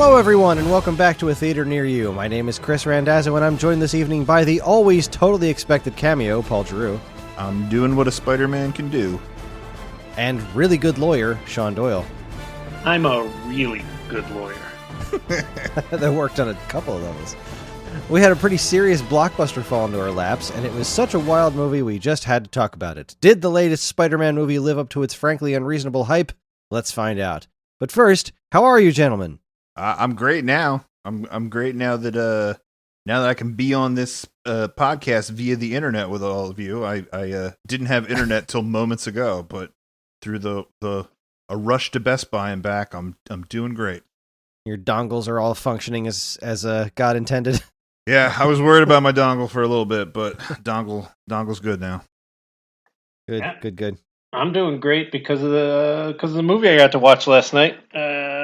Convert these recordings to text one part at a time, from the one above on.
Hello everyone, and welcome back to A Theater Near You. My name is Kris Randazzo, and I'm joined this evening by the always totally expected cameo, Paul Giroux. I'm doing what a Spider-Man can do. And really good lawyer, Sean Doyle. I'm a really good lawyer. That worked on a couple of levels. We had a pretty serious blockbuster fall into our laps, and it was such a wild movie we just had to talk about it. Did the latest Spider-Man movie live up to its frankly unreasonable hype? Let's find out. But first, how are you, gentlemen? I'm great now. I'm great now that I can be on this podcast via the internet with all of you. I didn't have internet till moments ago, but through a rush to Best Buy and back, I'm doing great. Your dongles are all functioning as God intended. Yeah, I was worried about my dongle for a little bit, but dongle's good now. Good, Yeah. good. I'm doing great because of the movie I got to watch last night.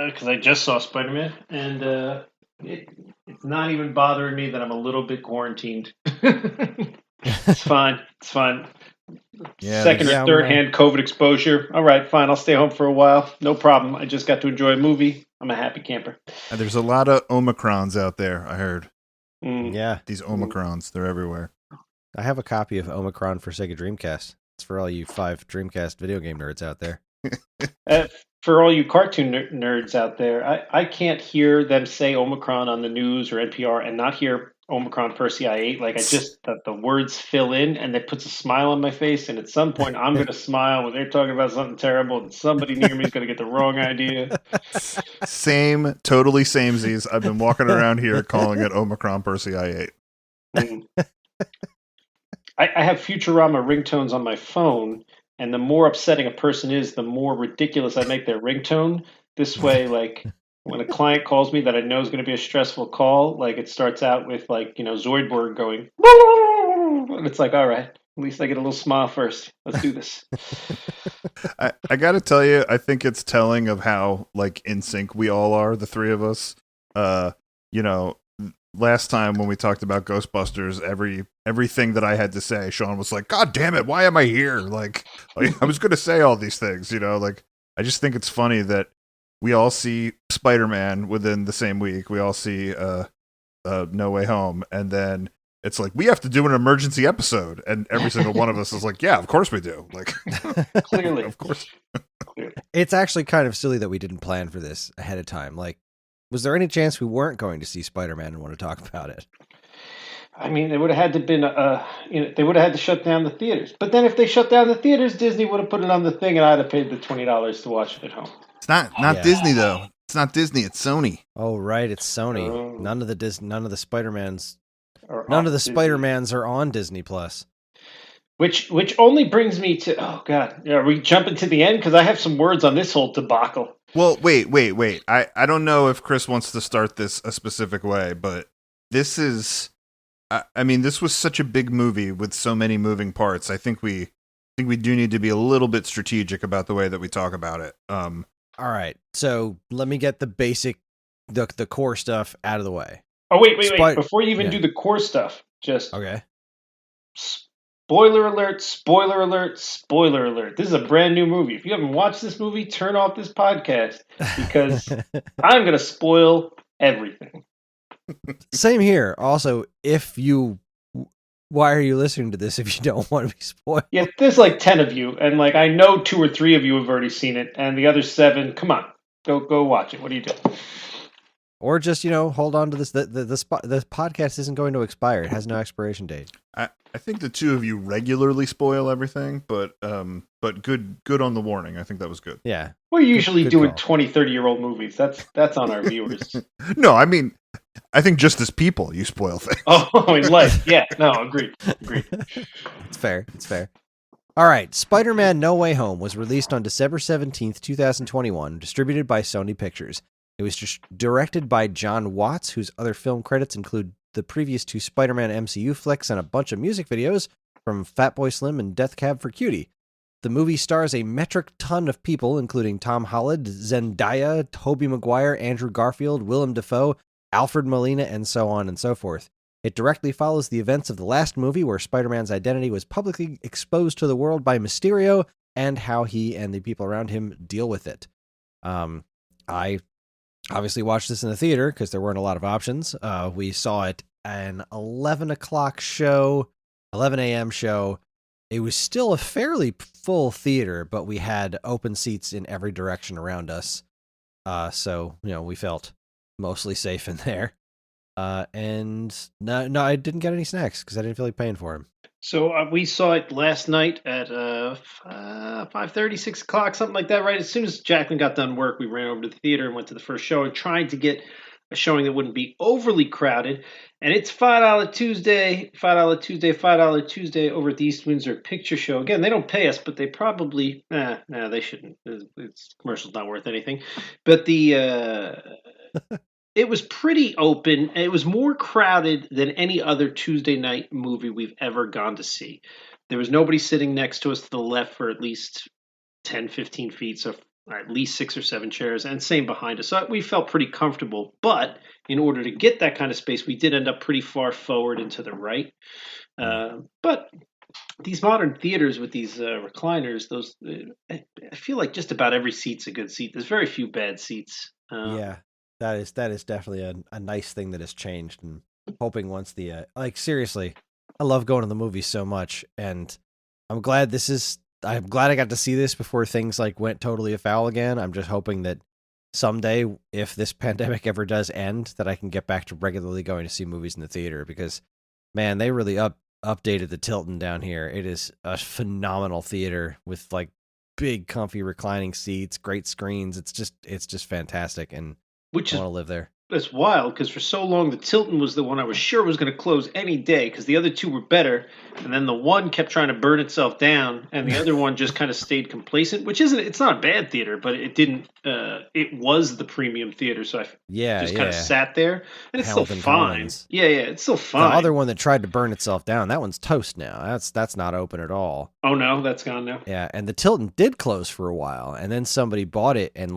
Because I just saw Spider-Man, and it's not even bothering me that I'm a little bit quarantined. It's fine. Yeah, Second or third hand COVID exposure. All right, fine. I'll stay home for a while. No problem. I just got to enjoy a movie. I'm a happy camper. There's a lot of Omicrons out there, I heard. Yeah. These Omicrons, they're everywhere. I have a copy of Omicron for Sega Dreamcast. It's for all you 5 Dreamcast video game nerds out there. For all you cartoon nerds out there, I can't hear them say Omicron on the news or NPR and not hear Omicron Persei 8. Like, the words fill in and it puts a smile on my face. And at some point, I'm going to smile when they're talking about something terrible and somebody near me is going to get the wrong idea. Totally samesies. I've been walking around here calling it Omicron Persei 8. I have Futurama ringtones on my phone, and the more upsetting a person is, the more ridiculous I make their ringtone. This way, like, when a client calls me that I know is going to be a stressful call, like, it starts out with, like, Zoidberg going, and it's like, all right, at least I get a little smile first. Let's do this. I got to tell you, I think it's telling of how, like, in sync we all are, the three of us. Last time when we talked about Ghostbusters, everything that I had to say, Sean was like, God damn it, why am I here? Like I was going to say all these things, like, I just think it's funny that we all see Spider-Man within the same week. We all see No Way Home. And then it's like, we have to do an emergency episode. And every single one of us is like, yeah, of course we do. Like, Clearly. Of course. It's actually kind of silly that we didn't plan for this ahead of time. Like, was there any chance we weren't going to see Spider-Man and want to talk about it? I mean, it would have had to been, they would have had to shut down the theaters. But then if they shut down the theaters, Disney would have put it on the thing, and I'd have paid the $20 to watch it at home. It's not Disney though. It's not Disney. It's Sony. Oh right, it's Sony. Oh. None of the Spider-Mans are on Disney Plus. Which only brings me to, oh God, are we jumping to the end? Because I have some words on this whole debacle. Well, wait. I don't know if Kris wants to start this a specific way, but this is, this was such a big movie with so many moving parts. I think we do need to be a little bit strategic about the way that we talk about it. All right, so let me get the basic, the core stuff out of the way. Oh, wait. Before you even do the core stuff, just... Okay. Spoiler alert, spoiler alert, spoiler alert. This is a brand new movie. If you haven't watched this movie, turn off this podcast because I'm going to spoil everything. Same here. Also, why are you listening to this if you don't want to be spoiled? Yeah, there's like 10 of you, and like I know 2 or 3 of you have already seen it, and the other 7, come on, go watch it. What are you doing? Or just, hold on to this. The podcast isn't going to expire. It has no expiration date. I think the 2 of you regularly spoil everything, but good on the warning. I think that was good. Yeah. We're usually good doing call. 20, 30-year-old movies. That's on our viewers. No, I mean, I think just as people, you spoil things. Oh, in life. Yeah. No, agreed. It's fair. All right. Spider-Man No Way Home was released on December 17th, 2021, distributed by Sony Pictures. It was directed by John Watts, whose other film credits include the previous 2 Spider-Man MCU flicks and a bunch of music videos from Fatboy Slim and Death Cab for Cutie. The movie stars a metric ton of people, including Tom Holland, Zendaya, Tobey Maguire, Andrew Garfield, Willem Dafoe, Alfred Molina, and so on and so forth. It directly follows the events of the last movie where Spider-Man's identity was publicly exposed to the world by Mysterio and how he and the people around him deal with it. I obviously watched this in the theater because there weren't a lot of options. We saw it an 11 o'clock show, 11 a.m. show. It was still a fairly full theater, but we had open seats in every direction around us. So, we felt mostly safe in there. And no, I didn't get any snacks because I didn't feel like paying for them. So we saw it last night at 5:30, 6 o'clock, something like that, right? As soon as Jacqueline got done work, we ran over to the theater and went to the first show and tried to get a showing that wouldn't be overly crowded. And it's $5 Tuesday, $5 Tuesday, $5 Tuesday over at the East Windsor Picture Show. Again, they don't pay us, but they probably, no, they shouldn't. It's commercial's not worth anything. But it was pretty open. It was more crowded than any other Tuesday night movie we've ever gone to see. There was nobody sitting next to us to the left for at least 10, 15 feet, so at least 6 or 7 chairs, and same behind us. So we felt pretty comfortable. But in order to get that kind of space, we did end up pretty far forward and to the right. But these modern theaters with these recliners, I feel like just about every seat's a good seat. There's very few bad seats. Yeah, that is definitely a nice thing that has changed. And hoping once seriously, I love going to the movies so much, and I'm glad I got to see this before things went totally afoul again. I'm just hoping that someday, if this pandemic ever does end, that I can get back to regularly going to see movies in the theater, because man, they really updated the Tilton down here. It is a phenomenal theater with big comfy reclining seats, great screens. It's just fantastic, and Which I is want to live there. That's wild because for so long the Tilton was the one I was sure was going to close any day because the other two were better, and then the one kept trying to burn itself down, and the other one just kind of stayed complacent. It's not a bad theater, but it didn't. It was the premium theater, so I just kind of sat there, and it's Hamilton still fine. Commons. Yeah, it's still fine. The other one that tried to burn itself down, that one's toast now. That's not open at all. Oh no, that's gone now. Yeah, and the Tilton did close for a while, and then somebody bought it and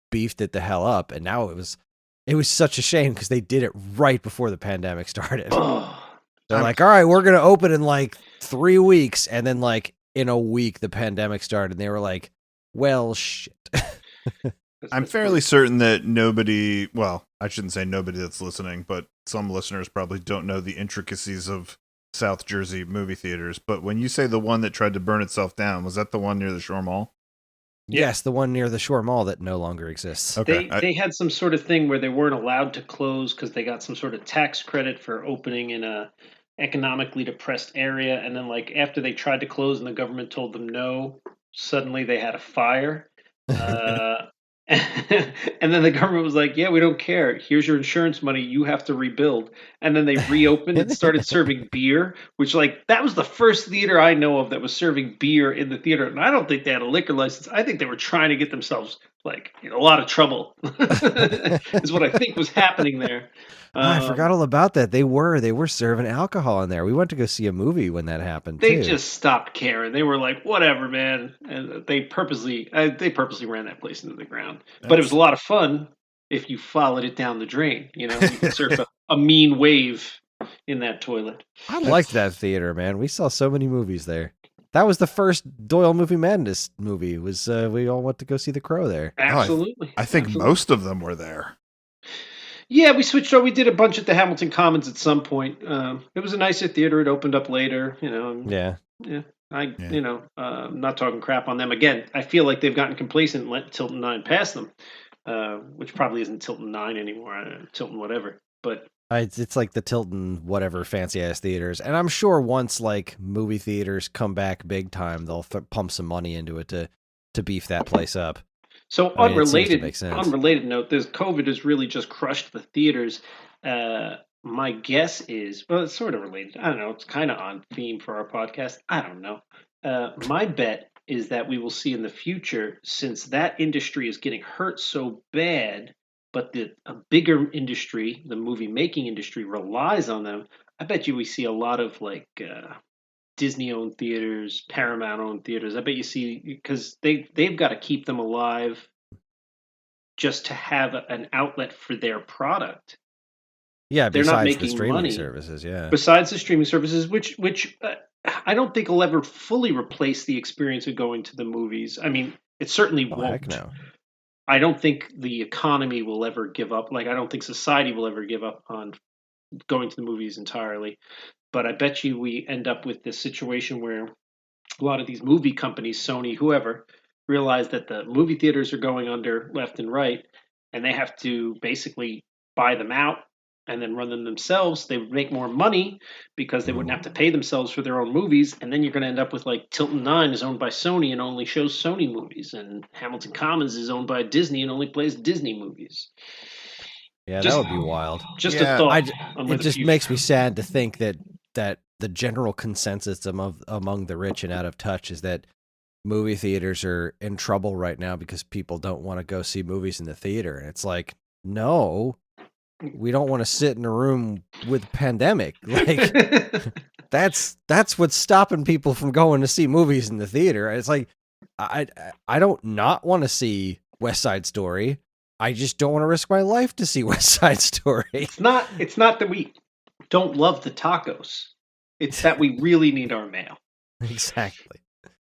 beefed it the hell up, and now it was such a shame because they did it right before the pandemic started. They're like, all right, we're going to open in 3 weeks. And then in a week, the pandemic started. And they were like, well, shit. I'm fairly certain that nobody, well, I shouldn't say nobody that's listening, but some listeners probably don't know the intricacies of South Jersey movie theaters. But when you say the one that tried to burn itself down, was that the one near the Shore Mall? Yes, the one near the Shore Mall that no longer exists. Okay. They had some sort of thing where they weren't allowed to close because they got some sort of tax credit for opening in a economically depressed area, and then after they tried to close and the government told them no, suddenly they had a fire. And then the government was like, yeah, we don't care. Here's your insurance money. You have to rebuild. And then they reopened and started serving beer, which that was the first theater I know of that was serving beer in the theater. And I don't think they had a liquor license. I think they were trying to get themselves in a lot of trouble is what I think was happening there. I forgot all about that. They were serving alcohol in there. We went to go see a movie when that happened. They just stopped caring. They were like, whatever, man. And they purposely ran that place into the ground. But it was a lot of fun if you followed it down the drain. You could surf a mean wave in that toilet. I liked that theater, man. We saw so many movies there. That was the first Doyle Movie Madness movie. We all went to go see The Crow there. Absolutely. I think most of them were there. Yeah, we switched over. We did a bunch at the Hamilton Commons at some point. It was a nicer theater. It opened up later, Yeah. I'm not talking crap on them. Again, I feel like they've gotten complacent and let Tilton 9 pass them, which probably isn't Tilton 9 anymore. Tilton whatever. But it's like the Tilton whatever fancy ass theaters, and I'm sure once movie theaters come back big time, they'll pump some money into it to beef that place up. So unrelated note, this COVID has really just crushed the theaters. My guess is, well, it's sort of related. I don't know. It's kind of on theme for our podcast. I don't know. My bet is that we will see in the future, since that industry is getting hurt so bad, but a bigger industry, the movie making industry, relies on them. I bet you we see a lot of Disney-owned theaters, Paramount-owned theaters. I bet you see, because they've got to keep them alive just to have an outlet for their product. Yeah, they're not besides the making streaming money. services, yeah. Besides the streaming services, which I don't think will ever fully replace the experience of going to the movies. I mean, it certainly won't. Heck no. I don't think the economy will ever give up. Like, I don't think society will ever give up on going to the movies entirely. But I bet you we end up with this situation where a lot of these movie companies, Sony, whoever, realize that the movie theaters are going under left and right, and they have to basically buy them out and then run them themselves. They would make more money because they wouldn't have to pay themselves for their own movies, and then you're going to end up with like Tilton 9 is owned by Sony and only shows Sony movies, and Hamilton Commons is owned by Disney and only plays Disney movies. Yeah, that Just, would be wild. just a Yeah, thought on where It the just future. makes me sad to think that the general consensus among the rich and out of touch is that movie theaters are in trouble right now because people don't want to go see movies in the theater. And it's like, no, we don't want to sit in a room with a pandemic. Like that's what's stopping people from going to see movies in the theater. It's like I don't not want to see West Side Story. I just don't want to risk my life to see West Side Story. It's not that we don't love the tacos. It's that we really need our mail. Exactly.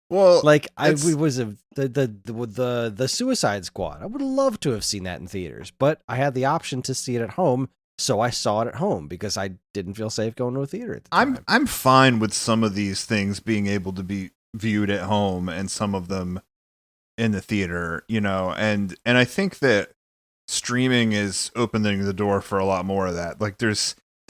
well, Like it's- the Suicide Squad. I would love to have seen that in theaters, but I had the option to see it at home, so I saw it at home because I didn't feel safe going to a theater at the time. I'm fine with some of these things being able to be viewed at home and some of them in the theater, you know, and I think that streaming is opening the door for a lot more of that. Like there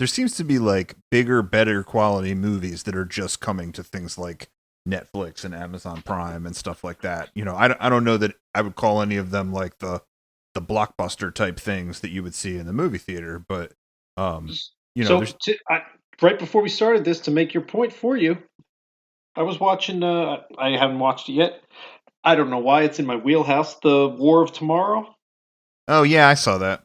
seems to be like bigger, better quality movies that are just coming to things like Netflix and Amazon Prime and stuff like that. You know, I don't know that I would call any of them like the blockbuster type things that you would see in the movie theater, but you know, So right before we started this, to make your point for you, I was watching. I haven't watched it yet. I don't know why it's in my wheelhouse. The War of Tomorrow. oh yeah, I saw that.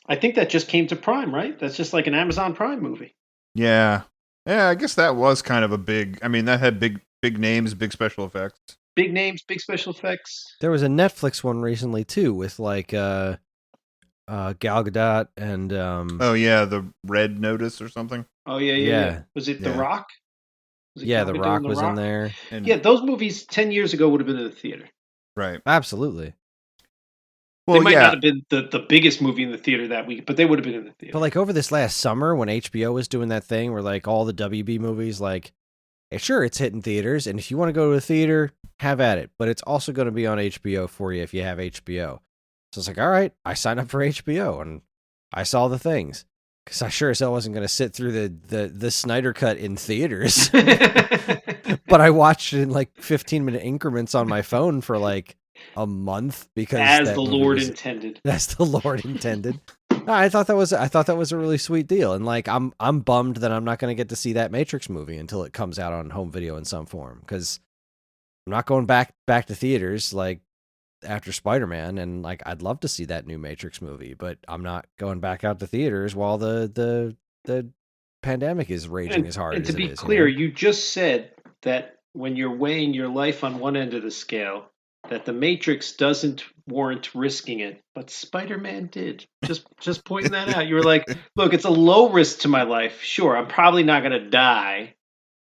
I think that just came to Prime, right? That's just like an Amazon Prime movie. Yeah. Yeah, I guess that was kind of a big, I mean, that had big names, big special effects. Big names, big special effects. There was a Netflix one recently too, with like Gal Gadot and Oh yeah, the Red Notice or something. Oh yeah. Yeah. Was it The Yeah. Rock? Was it yeah, Gal The Gadot Rock and was in there. And, Yeah, those movies 10 years ago would have been in the theater. right. Absolutely. Well, They might yeah. not have been the biggest movie in the theater that week, but they would have been in the theater. But like over this last summer when HBO was doing that thing where like all the WB movies, like sure, it's hitting theaters, and if you want to go to a theater, have at it. But it's also going to be on HBO for you if you have HBO. So it's like, all right, I signed up for HBO and I saw the things. Because I sure as hell wasn't going to sit through the Snyder Cut in theaters. But I watched it in like 15-minute increments on my phone for like a month because As that the movie Lord was- intended. That's the Lord intended. No, I thought that was a really sweet deal, and like I'm bummed that I'm not going to get to see that Matrix movie until it comes out on home video in some form because I'm not going back to theaters like after Spider-Man, and like I'd love to see that new Matrix movie, but I'm not going back out to theaters while the pandemic is raging as hard and as to it be is. clear, You know? you just said that when you're weighing your life on one end of the scale, that the Matrix doesn't warrant risking it, but Spider-Man did. Just pointing that out. You were like, look, it's a low risk to my life. Sure, I'm probably not going to die,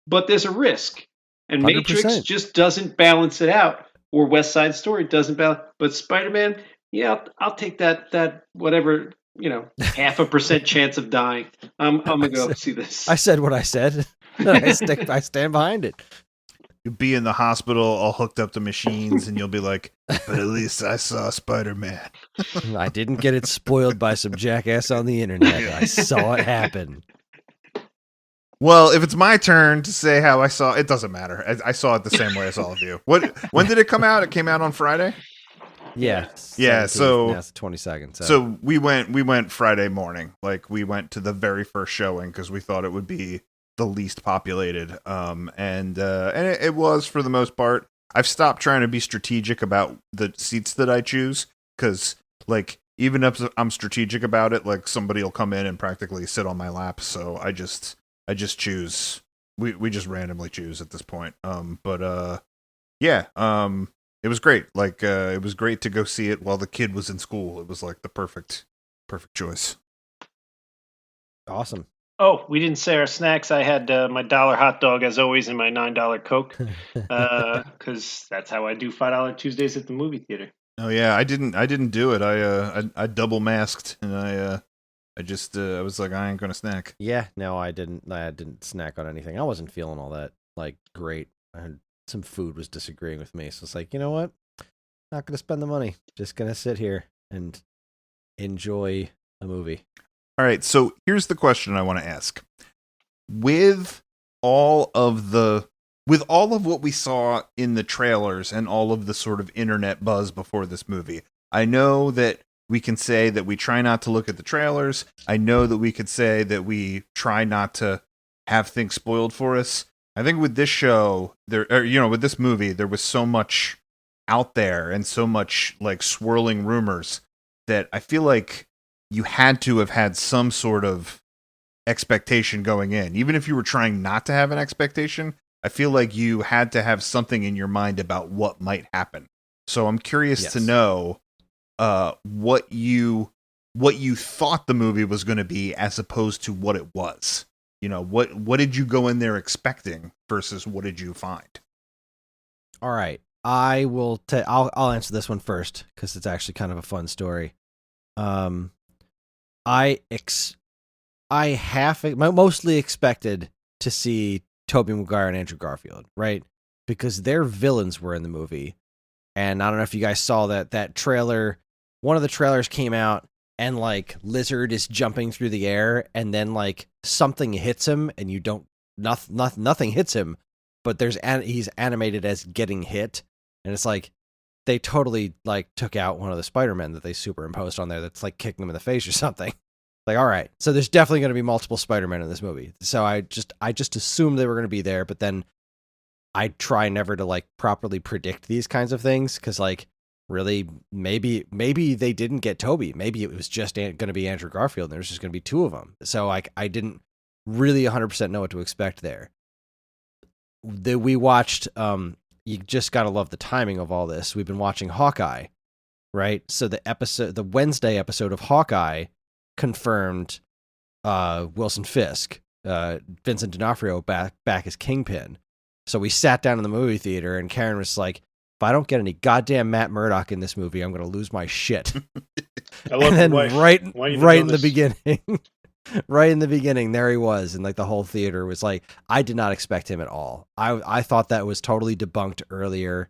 but there's a risk. And 100%. Matrix just doesn't balance it out, or West Side Story doesn't balance. But Spider-Man, yeah, I'll take that whatever, 0.5% chance of dying. I'm gonna go see this. I said what I said. I stand behind it. You'll be in the hospital all hooked up to machines and you'll be like, but at least I saw Spider-Man. I didn't get it spoiled by some jackass on the internet. I saw it happen. Well, if it's my turn to say how I saw it, doesn't matter. I saw it the same way as all of you. When did it come out? It came out on Friday? Yeah. Yeah, 17th, so- now it's the 22nd. So we went Friday morning. Like we went to the very first showing because we thought it would be the least populated. And it was for the most part. I've stopped trying to be strategic about the seats that I choose because like even if I'm strategic about it, like somebody will come in and practically sit on my lap. So I just choose. We just randomly choose at this point. Yeah. It was great. Like it was great to go see it while the kid was in school. It was like the perfect choice. awesome. Oh, we didn't say our snacks. I had my $1 hot dog as always and my $9 Coke because that's how I do $5 Tuesdays at the movie theater. Oh yeah, I didn't do it. I double masked, and I was like, I ain't gonna snack. Yeah, no, I didn't snack on anything. I wasn't feeling all that like great. Some food was disagreeing with me, so it's like, you know what? Not gonna spend the money. Just gonna sit here and enjoy a movie. All right, so here's the question I want to ask. With all of the with all of what we saw in the trailers and all of the sort of internet buzz before this movie, I know that we can say that we try not to look at the trailers. I know that we could say that we try not to have things spoiled for us. I think with this show, with this movie, there was so much out there and so much like swirling rumors that I feel like you had to have had some sort of expectation going in. Even if you were trying not to have an expectation, I feel like you had to have something in your mind about what might happen. So I'm curious to know what you thought the movie was going to be as opposed to what it was. You know, what did you go in there expecting versus what did you find? All right. I'll answer this one first because it's actually kind of a fun story. I mostly expected to see Tobey Maguire and Andrew Garfield, right? Because their villains were in the movie. And I don't know if you guys saw that trailer. One of the trailers came out and like Lizard is jumping through the air and then like something hits him and nothing hits him, but he's animated as getting hit. And it's like they totally like took out one of the Spider-Men that they superimposed on there that's like kicking him in the face or something. Like, all right, so there's definitely going to be multiple Spider-Men in this movie. So I just assumed they were going to be there, but then I try never to like properly predict these kinds of things because like really maybe they didn't get Toby. Maybe it was just going to be Andrew Garfield and there's just going to be two of them. So like I didn't really 100% know what to expect there. We watched you just got to love the timing of all this. We've been watching Hawkeye, right? So the Wednesday episode of Hawkeye confirmed Wilson Fisk, Vincent D'Onofrio back as Kingpin. So we sat down in the movie theater and Karen was like, if I don't get any goddamn Matt Murdock in this movie, I'm going to lose my shit. I love and then right in the beginning, right in the beginning, there he was. And like the whole theater was like, I did not expect him at all. I thought that was totally debunked earlier.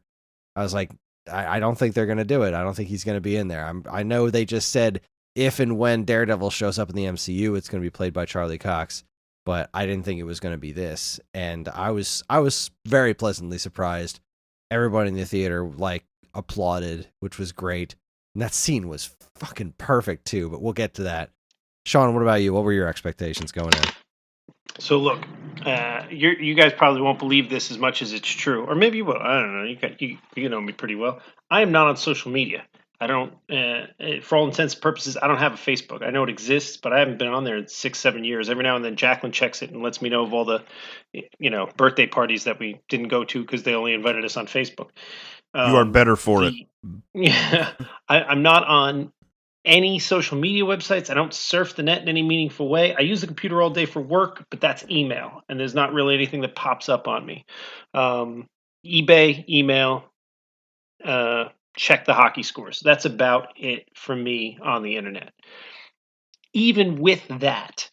I was like, I don't think they're going to do it. I don't think he's going to be in there. I know they just said if and when Daredevil shows up in the MCU, it's going to be played by Charlie Cox, but I didn't think it was going to be this. And I was very pleasantly surprised. Everybody in the theater like applauded, which was great. And that scene was fucking perfect too, but we'll get to that. Sean, what about you? What were your expectations going in? So look, you guys probably won't believe this as much as it's true, or maybe you will. I don't know. You know me pretty well. I am not on social media. I don't, for all intents and purposes, I don't have a Facebook. I know it exists, but I haven't been on there in 6-7 years. Every now and then, Jacqueline checks it and lets me know of all the, birthday parties that we didn't go to because they only invited us on Facebook. You are better for it. Yeah, I'm not on any social media websites. I don't surf the net in any meaningful way. I use the computer all day for work, but that's email, and there's not really anything that pops up on me. eBay, email, check the hockey scores. That's about it for me on the internet. Even with that,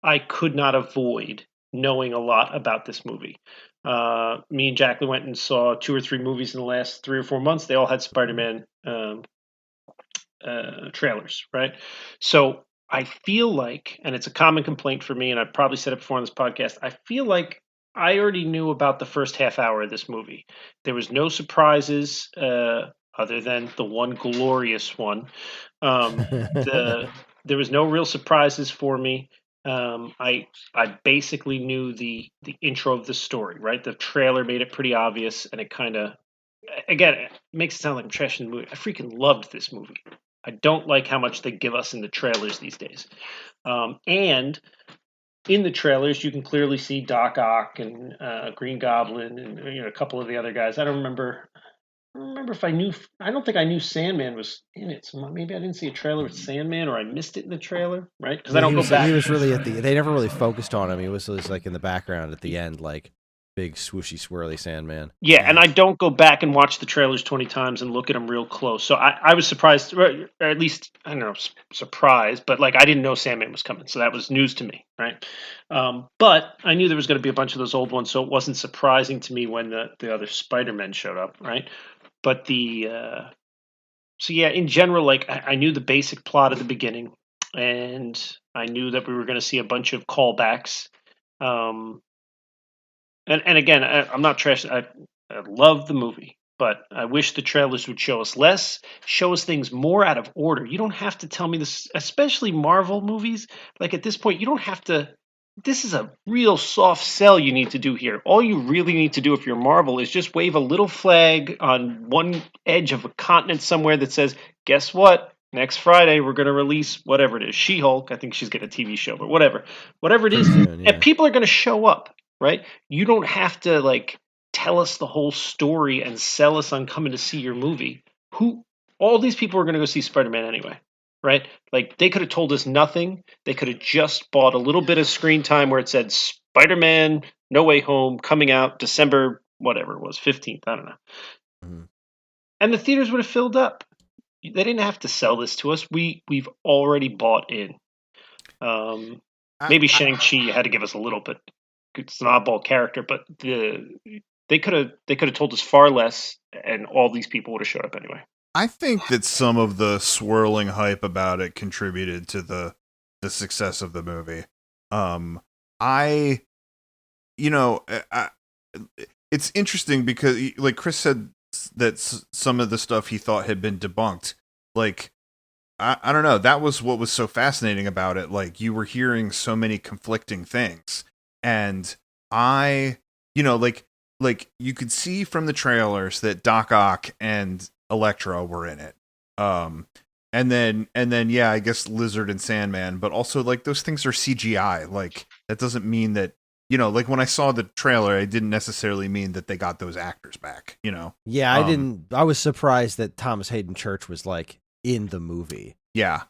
I could not avoid knowing a lot about this movie. Me and Jacqueline went and saw 2 or 3 movies in the last 3 or 4 months. They all had Spider-Man trailers, right? So I feel like, and it's a common complaint for me, and I've probably said it before on this podcast, I feel like I already knew about the first half hour of this movie. There was no surprises other than the one glorious one. There was no real surprises for me. I basically knew the intro of the story, right? The trailer made it pretty obvious, and it kind of, again, it makes it sound like I'm trashing the movie. I freaking loved this movie. I don't like how much they give us in the trailers these days. And in the trailers, you can clearly see Doc Ock and Green Goblin and a couple of the other guys. I don't remember if I knew. I don't think I knew Sandman was in it. So maybe I didn't see a trailer with Sandman, or I missed it in the trailer, right? Because I don't go back. He was really they never really focused on him. He was like in the background at the end, like. big swooshy swirly Sandman. Yeah, and I don't go back and watch the trailers 20 times and look at them real close. So I was surprised, or at least, I don't know, surprised, but like I didn't know Sandman was coming. So that was news to me, right? But I knew there was going to be a bunch of those old ones, so it wasn't surprising to me when the other Spider-Men showed up, right? But so yeah, in general, like I knew the basic plot at the beginning, and I knew that we were going to see a bunch of callbacks. And again, I'm not trash. I love the movie, but I wish the trailers would show us less, show us things more out of order. You don't have to tell me this, especially Marvel movies. Like at this point, you don't have to. This is a real soft sell you need to do here. All you really need to do if you're Marvel is just wave a little flag on one edge of a continent somewhere that says, guess what? Next Friday, we're going to release whatever it is. She-Hulk. I think she's getting a TV show, but whatever. Whatever it is. Soon, yeah. And people are going to show up, right? You don't have to, like, tell us the whole story and sell us on coming to see your movie. All these people are going to go see Spider-Man anyway, right? Like they could have told us nothing. They could have just bought a little bit of screen time where it said Spider-Man No Way Home coming out December whatever it was, 15th, I don't know. Mm-hmm. And the theaters would have filled up. They didn't have to sell this to us. We've already bought in. Maybe Shang-Chi had to give us a little bit. It's an oddball character, but they could have told us far less, and all these people would have showed up anyway. I think that some of the swirling hype about it contributed to the success of the movie. It's interesting because, like Kris said, that some of the stuff he thought had been debunked. Like, I don't know. That was what was so fascinating about it. Like, you were hearing so many conflicting things, and like you could see from the trailers that Doc Ock and Elektra were in it. And then yeah, I guess Lizard and Sandman, but also like those things are CGI. Like that doesn't mean that, like when I saw the trailer, I didn't necessarily mean that they got those actors back, Yeah, I was surprised that Thomas Hayden Church was like in the movie. Yeah.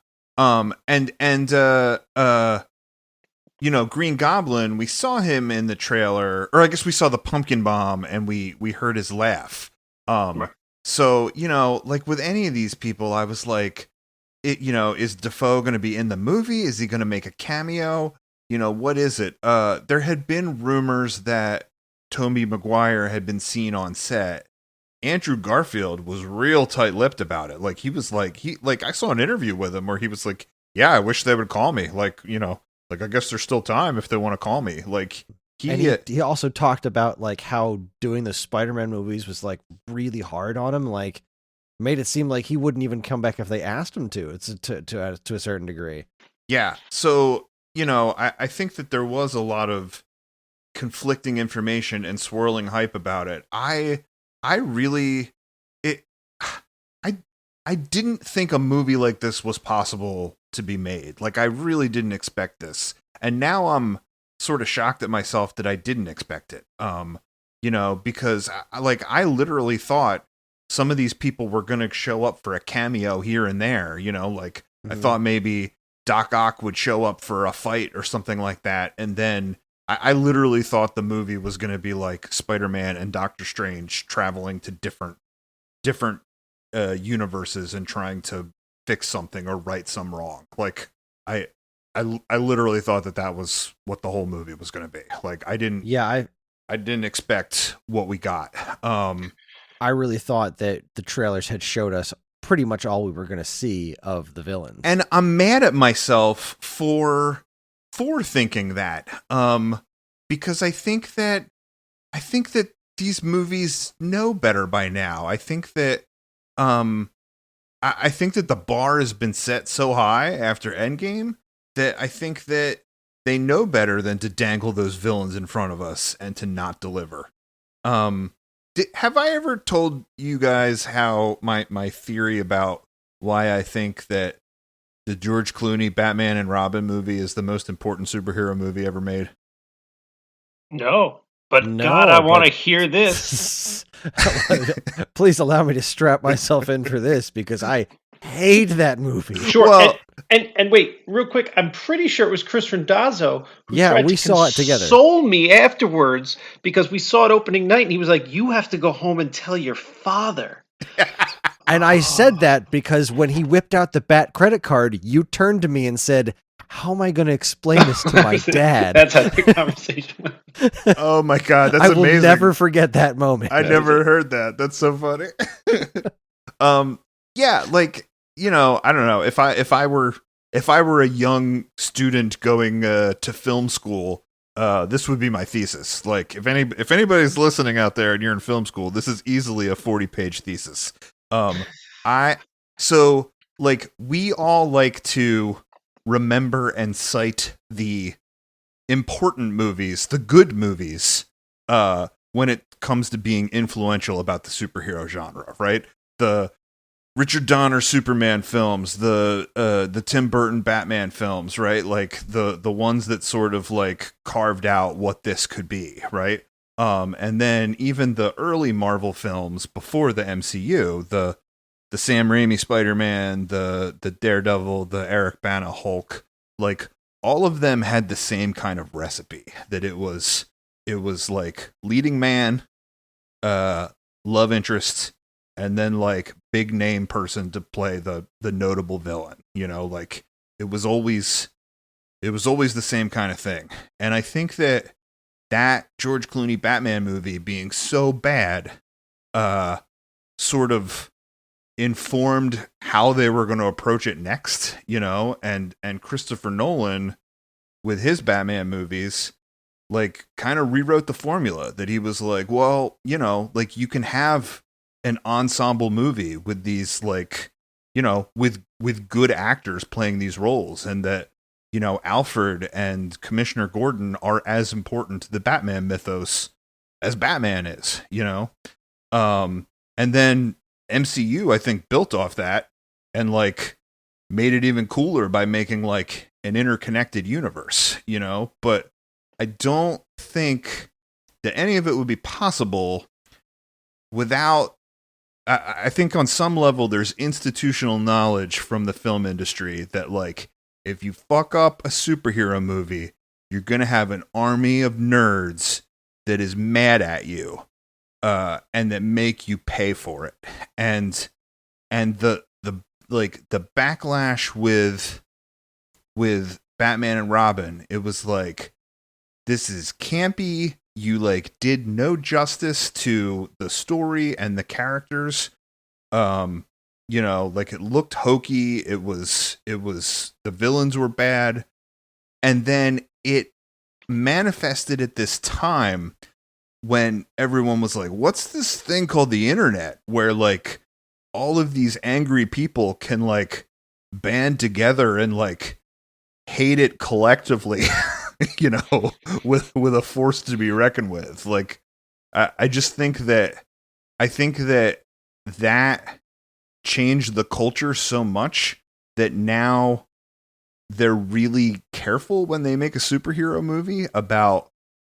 Green Goblin, we saw him in the trailer, or I guess we saw the pumpkin bomb and we heard his laugh. Right. So, like with any of these people, I was like, is Defoe going to be in the movie? Is he going to make a cameo? What is it? There had been rumors that Tobey Maguire had been seen on set. Andrew Garfield was real tight-lipped about it. Like, he was like, I saw an interview with him where he was like, yeah, I wish they would call me. Like, like, I guess there's still time if they want to call me. Like, he also talked about like how doing the Spider-Man movies was like really hard on him. Like, made it seem like he wouldn't even come back if they asked him to. It's to a certain degree. Yeah. So, I think that there was a lot of conflicting information and swirling hype about it. I didn't think a movie like this was possible to be made. Like, I really didn't expect this. And now I'm sort of shocked at myself that I didn't expect it. Because I literally thought some of these people were going to show up for a cameo here and there, like I thought maybe Doc Ock would show up for a fight or something like that. And then I literally thought the movie was going to be like Spider-Man and Doctor Strange traveling to different universes and trying to fix something or right some wrong. Like I literally thought that was what the whole movie was going to be. Like I didn't expect what we got. I really thought that the trailers had showed us pretty much all we were going to see of the villains. And I'm mad at myself for thinking that. Because I think that these movies know better by now. I think that I think that the bar has been set so high after Endgame that I think that they know better than to dangle those villains in front of us and to not deliver. Have I ever told you guys how my theory about why I think that the George Clooney Batman and Robin movie is the most important superhero movie ever made? No, but God, I want to hear this. Please allow me to strap myself in for this because I hate that movie. Sure. Well- and wait, real quick, I'm pretty sure it was Chris Randazzo who Yeah, tried we to saw it together. console me afterwards because we saw it opening night, and he was like, "You have to go home and tell your father." And I said that because when he whipped out the Bat credit card, you turned to me and said, "How am I going to explain this to my dad?" That's how the conversation went. Oh my god, that's I will amazing. never forget that moment. I never heard that. That's so funny. Yeah, like, you know, I don't know. If I were a young student going to film school, this would be my thesis. Like, if anybody's listening out there and you're in film school, this is easily a 40-page thesis. So like, we all like to remember and cite the important movies, the good movies, when it comes to being influential about the superhero genre, right? The Richard Donner Superman films, the Tim Burton Batman films, right? Like the ones that sort of like carved out what this could be, right? And then even the early Marvel films before the MCU, the Sam Raimi Spider-Man, the Daredevil, the Eric Bana Hulk, like all of them had the same kind of recipe, that it was like leading man, love interest, and then like big name person to play the notable villain. You know, like it was always the same kind of thing. And I think that George Clooney Batman movie being so bad sort of informed how they were going to approach it next, you know, and Christopher Nolan with his Batman movies like kind of rewrote the formula, that he was like, well, you know, like you can have an ensemble movie with these, like, you know, with good actors playing these roles, and that, you know, Alfred and Commissioner Gordon are as important to the Batman mythos as Batman is, you know. And then MCU, I think, built off that and like made it even cooler by making like an interconnected universe, you know. But I don't think that any of it would be possible without, I think on some level there's institutional knowledge from the film industry that like, if you fuck up a superhero movie, you're going to have an army of nerds that is mad at you, and that make you pay for it. And the backlash with Batman and Robin, it was like, this is campy. You like did no justice to the story and the characters. You know, like it looked hokey. It was the villains were bad. And then it manifested at this time when everyone was like, what's this thing called the internet, where like all of these angry people can like band together and like hate it collectively. You know, with a force to be reckoned with. Like, I just think that that changed the culture so much that now they're really careful when they make a superhero movie about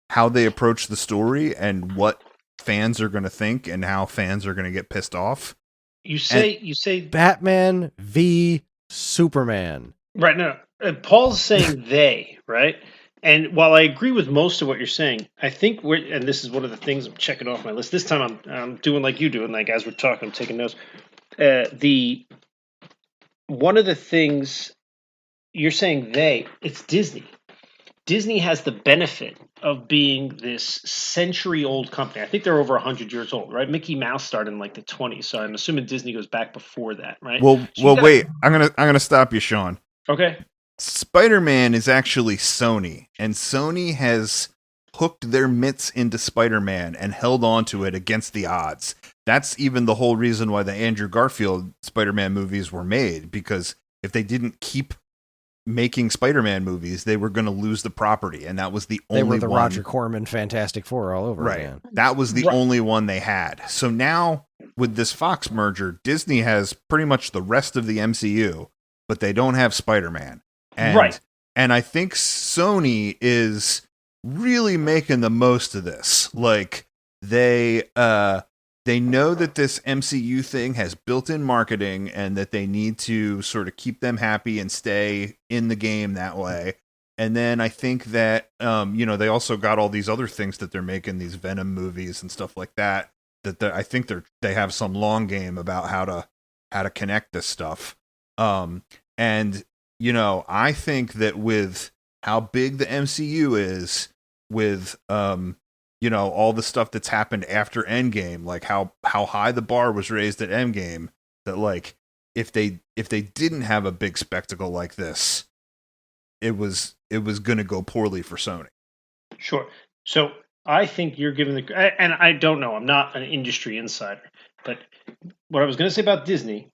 how they approach the story and what fans are going to think and how fans are going to get pissed off. You say Batman v Superman. right. No, Paul's saying they, right? And while I agree with most of what you're saying, I think and this is one of the things I'm checking off my list. This time I'm doing like you do, and like as we're talking, I'm taking notes. One of the things you're saying, it's Disney. Disney has the benefit of being this century-old company. I think they're over 100 years old, right? Mickey Mouse started in like the 20s, so I'm assuming Disney goes back before that, right? Well, wait. I'm gonna stop you, Sean. Okay. Spider-Man is actually Sony, and Sony has hooked their mitts into Spider-Man and held on to it against the odds. That's even the whole reason why the Andrew Garfield Spider-Man movies were made, because if they didn't keep making Spider-Man movies, they were going to lose the property, and that was the only one. They were the Roger Corman Fantastic Four all over again. That was the only one they had. So now, with this Fox merger, Disney has pretty much the rest of the MCU, but they don't have Spider-Man. And I think Sony is really making the most of this. Like, they they know that this MCU thing has built-in marketing and that they need to sort of keep them happy and stay in the game that way. And then I think that they also got all these other things that they're making, these Venom movies and stuff like that. I think they have some long game about how to connect this stuff. And I think that with how big the MCU is, with all the stuff that's happened after Endgame, like how high the bar was raised at Endgame, that like if they didn't have a big spectacle like this, it was going to go poorly for Sony. Sure. So I think you're giving and I don't know, I'm not an industry insider, but what I was going to say about Disney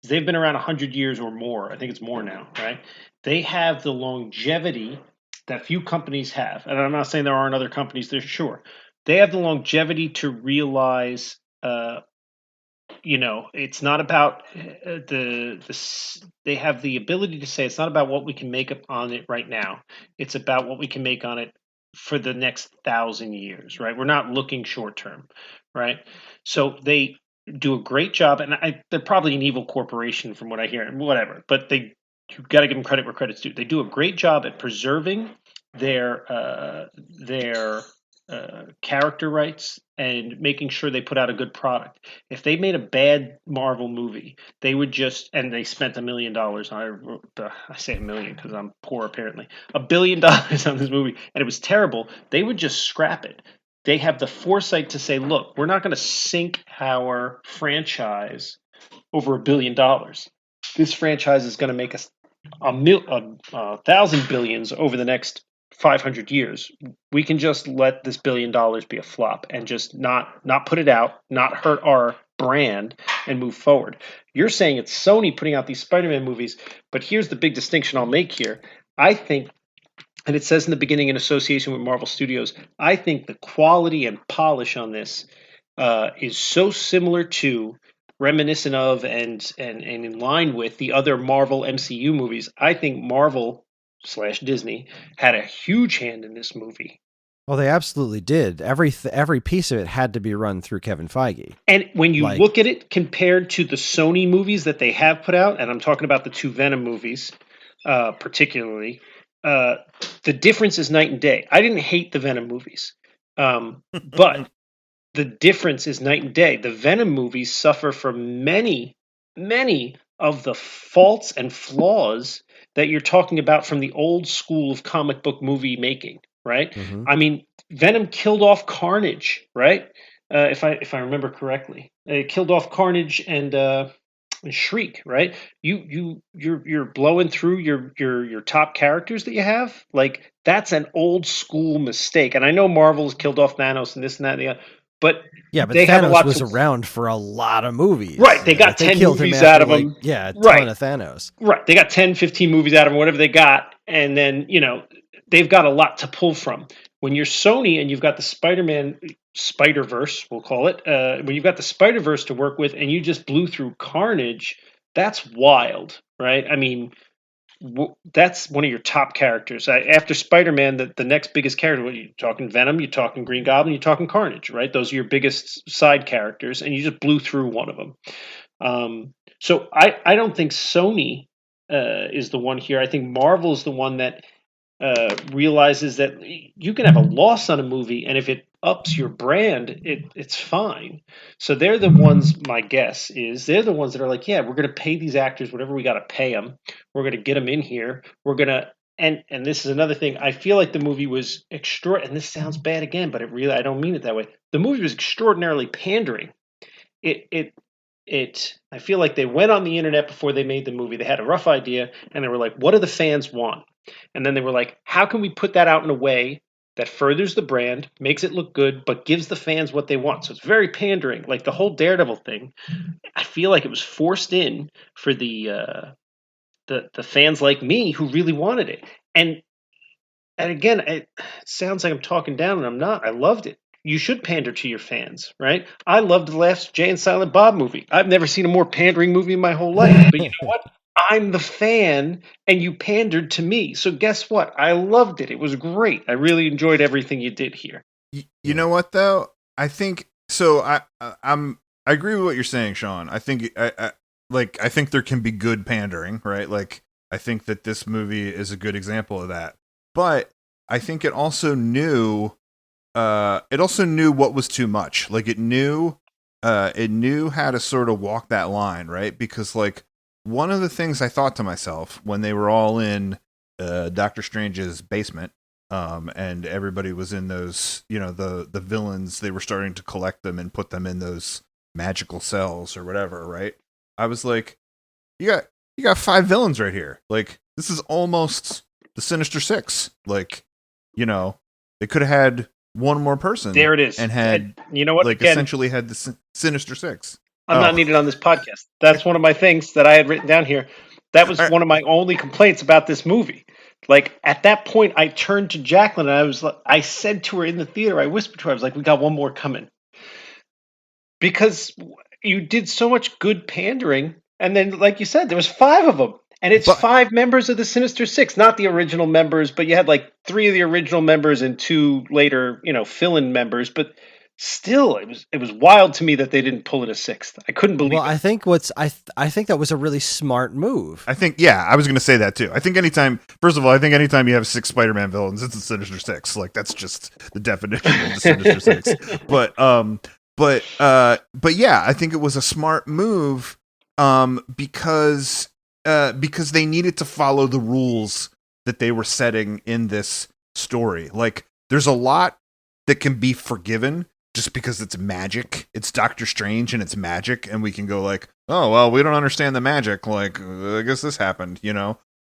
is they've been around 100 years or more. I think it's more now, right? They have the longevity that few companies have. And I'm not saying there aren't other companies, they're sure. They have the longevity to realize, it's not about they have the ability to say it's not about what we can make on it right now. It's about what we can make on it for the next 1,000 years, right? We're not looking short term, right? So they do a great job, and they're probably an evil corporation from what I hear, whatever. But you've got to give them credit where credit's due. They do a great job at preserving their character rights and making sure they put out a good product. If they made a bad Marvel movie, they would and they spent $1 million. I say $1 million because I'm poor apparently. $1 billion on this movie, and it was terrible. They would just scrap it. They have the foresight to say, look, we're not going to sink our franchise over $1 billion. This franchise is going to make us 1,000 billions over the next 500 years. We can just let this $1 billion be a flop and just not put it out, not hurt our brand, and move forward. You're saying it's Sony putting out these Spider-Man movies, but here's the big distinction I'll make here. I think, and it says in the beginning in association with Marvel Studios, I think the quality and polish on this is so similar to, reminiscent of, and in line with the other Marvel MCU movies. I think Marvel / Disney had a huge hand in this movie. Well, they absolutely did. Every piece of it had to be run through Kevin Feige. And when you look at it compared to the Sony movies that they have put out, and I'm talking about the 2 Venom movies particularly, the difference is night and day. I didn't hate the Venom movies, but the difference is night and day. The Venom movies suffer from many, many of the faults and flaws that you're talking about from the old school of comic book movie making, right? Mm-hmm. I mean, Venom killed off Carnage, right? If I remember correctly, it killed off Carnage and Shriek, right? You're blowing through your top characters that you have. Like, that's an old school mistake. And I know Marvel's killed off Thanos and this and that and the other. But yeah, but they have a lot Thanos was around for a lot of movies. Right, they got 10 movies out of him. Yeah, a right. ton of Thanos. Right, they got 10, 15 movies out of him, whatever they got. And then, they've got a lot to pull from. When you're Sony and you've got the Spider-Man, Spider-Verse, we'll call it, when you've got the Spider-Verse to work with and you just blew through Carnage, that's wild, right? I mean, that's one of your top characters. After Spider-Man, the next biggest character, what, you're talking Venom, you're talking Green Goblin, you're talking Carnage, right? Those are your biggest side characters, and you just blew through one of them. So I don't think Sony is the one here. I think Marvel is the one that realizes that you can have a loss on a movie, and if it ups your brand, it's fine. So they're the ones, my guess is, they're the ones that are like, yeah, we're going to pay these actors whatever we got to pay them. We're going to get them in here. We're going to, and this is another thing. I feel like the movie was and this sounds bad again, but I don't mean it that way. The movie was extraordinarily pandering. I feel like they went on the internet before they made the movie. They had a rough idea, and they were like, what do the fans want? And then they were like, how can we put that out in a way that furthers the brand, makes it look good, but gives the fans what they want? So it's very pandering. Like the whole Daredevil thing, I feel like it was forced in for the fans like me who really wanted it. And again, it sounds like I'm talking down, and I'm not. I loved it. You should pander to your fans, right? I loved the last Jay and Silent Bob movie. I've never seen a more pandering movie in my whole life. But you know what? I'm the fan, and you pandered to me. So guess what? I loved it. It was great. I really enjoyed everything you did here. You know what, though? I think So I agree with what you're saying, Sean. I think I think there can be good pandering, right? Like I think that this movie is a good example of that. But I think it also knew what was too much. Like it knew how to sort of walk that line, right? Because like one of the things I thought to myself when they were all in Doctor Strange's basement, and everybody was in those, the villains, they were starting to collect them and put them in those magical cells or whatever, right? I was like, you got 5 villains right here. Like this is almost the Sinister Six. Like, they could have had one more person. There it is. And had, you know what? like, Again, essentially had the Sinister Six. I'm not needed on this podcast. That's one of my things that I had written down here. That was one of my only complaints about this movie. Like at that point, I turned to Jacqueline and I said to her in the theater, I whispered to her, I was like, "We got one more coming," because you did so much good pandering, and then, like you said, there was 5 of them, and it's 5 members of the Sinister Six, not the original members, but you had like 3 of the original members and 2 later, fill-in members, but. Still, it was wild to me that they didn't pull it a 6th. I couldn't believe it. I think I think that was a really smart move. I think, yeah, I was going to say that too. I think anytime you have 6 Spider-Man villains, it's the Sinister Six. Like that's just the definition of the Sinister Six. But yeah, I think it was a smart move, because they needed to follow the rules that they were setting in this story. Like there's a lot that can be forgiven just because it's magic. It's Doctor Strange and it's magic, and we can go like, oh well, we don't understand the magic. Like, I guess this happened,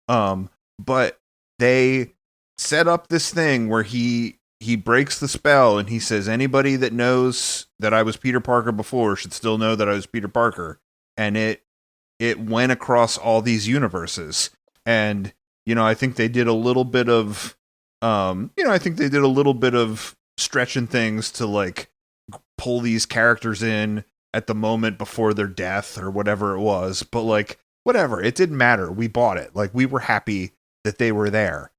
But they set up this thing where he breaks the spell and he says, anybody that knows that I was Peter Parker before should still know that I was Peter Parker, and it went across all these universes. And I think they did a little bit of, stretching things to like pull these characters in at the moment before their death or whatever it was, but like whatever, it didn't matter. We bought it. Like we were happy that they were there,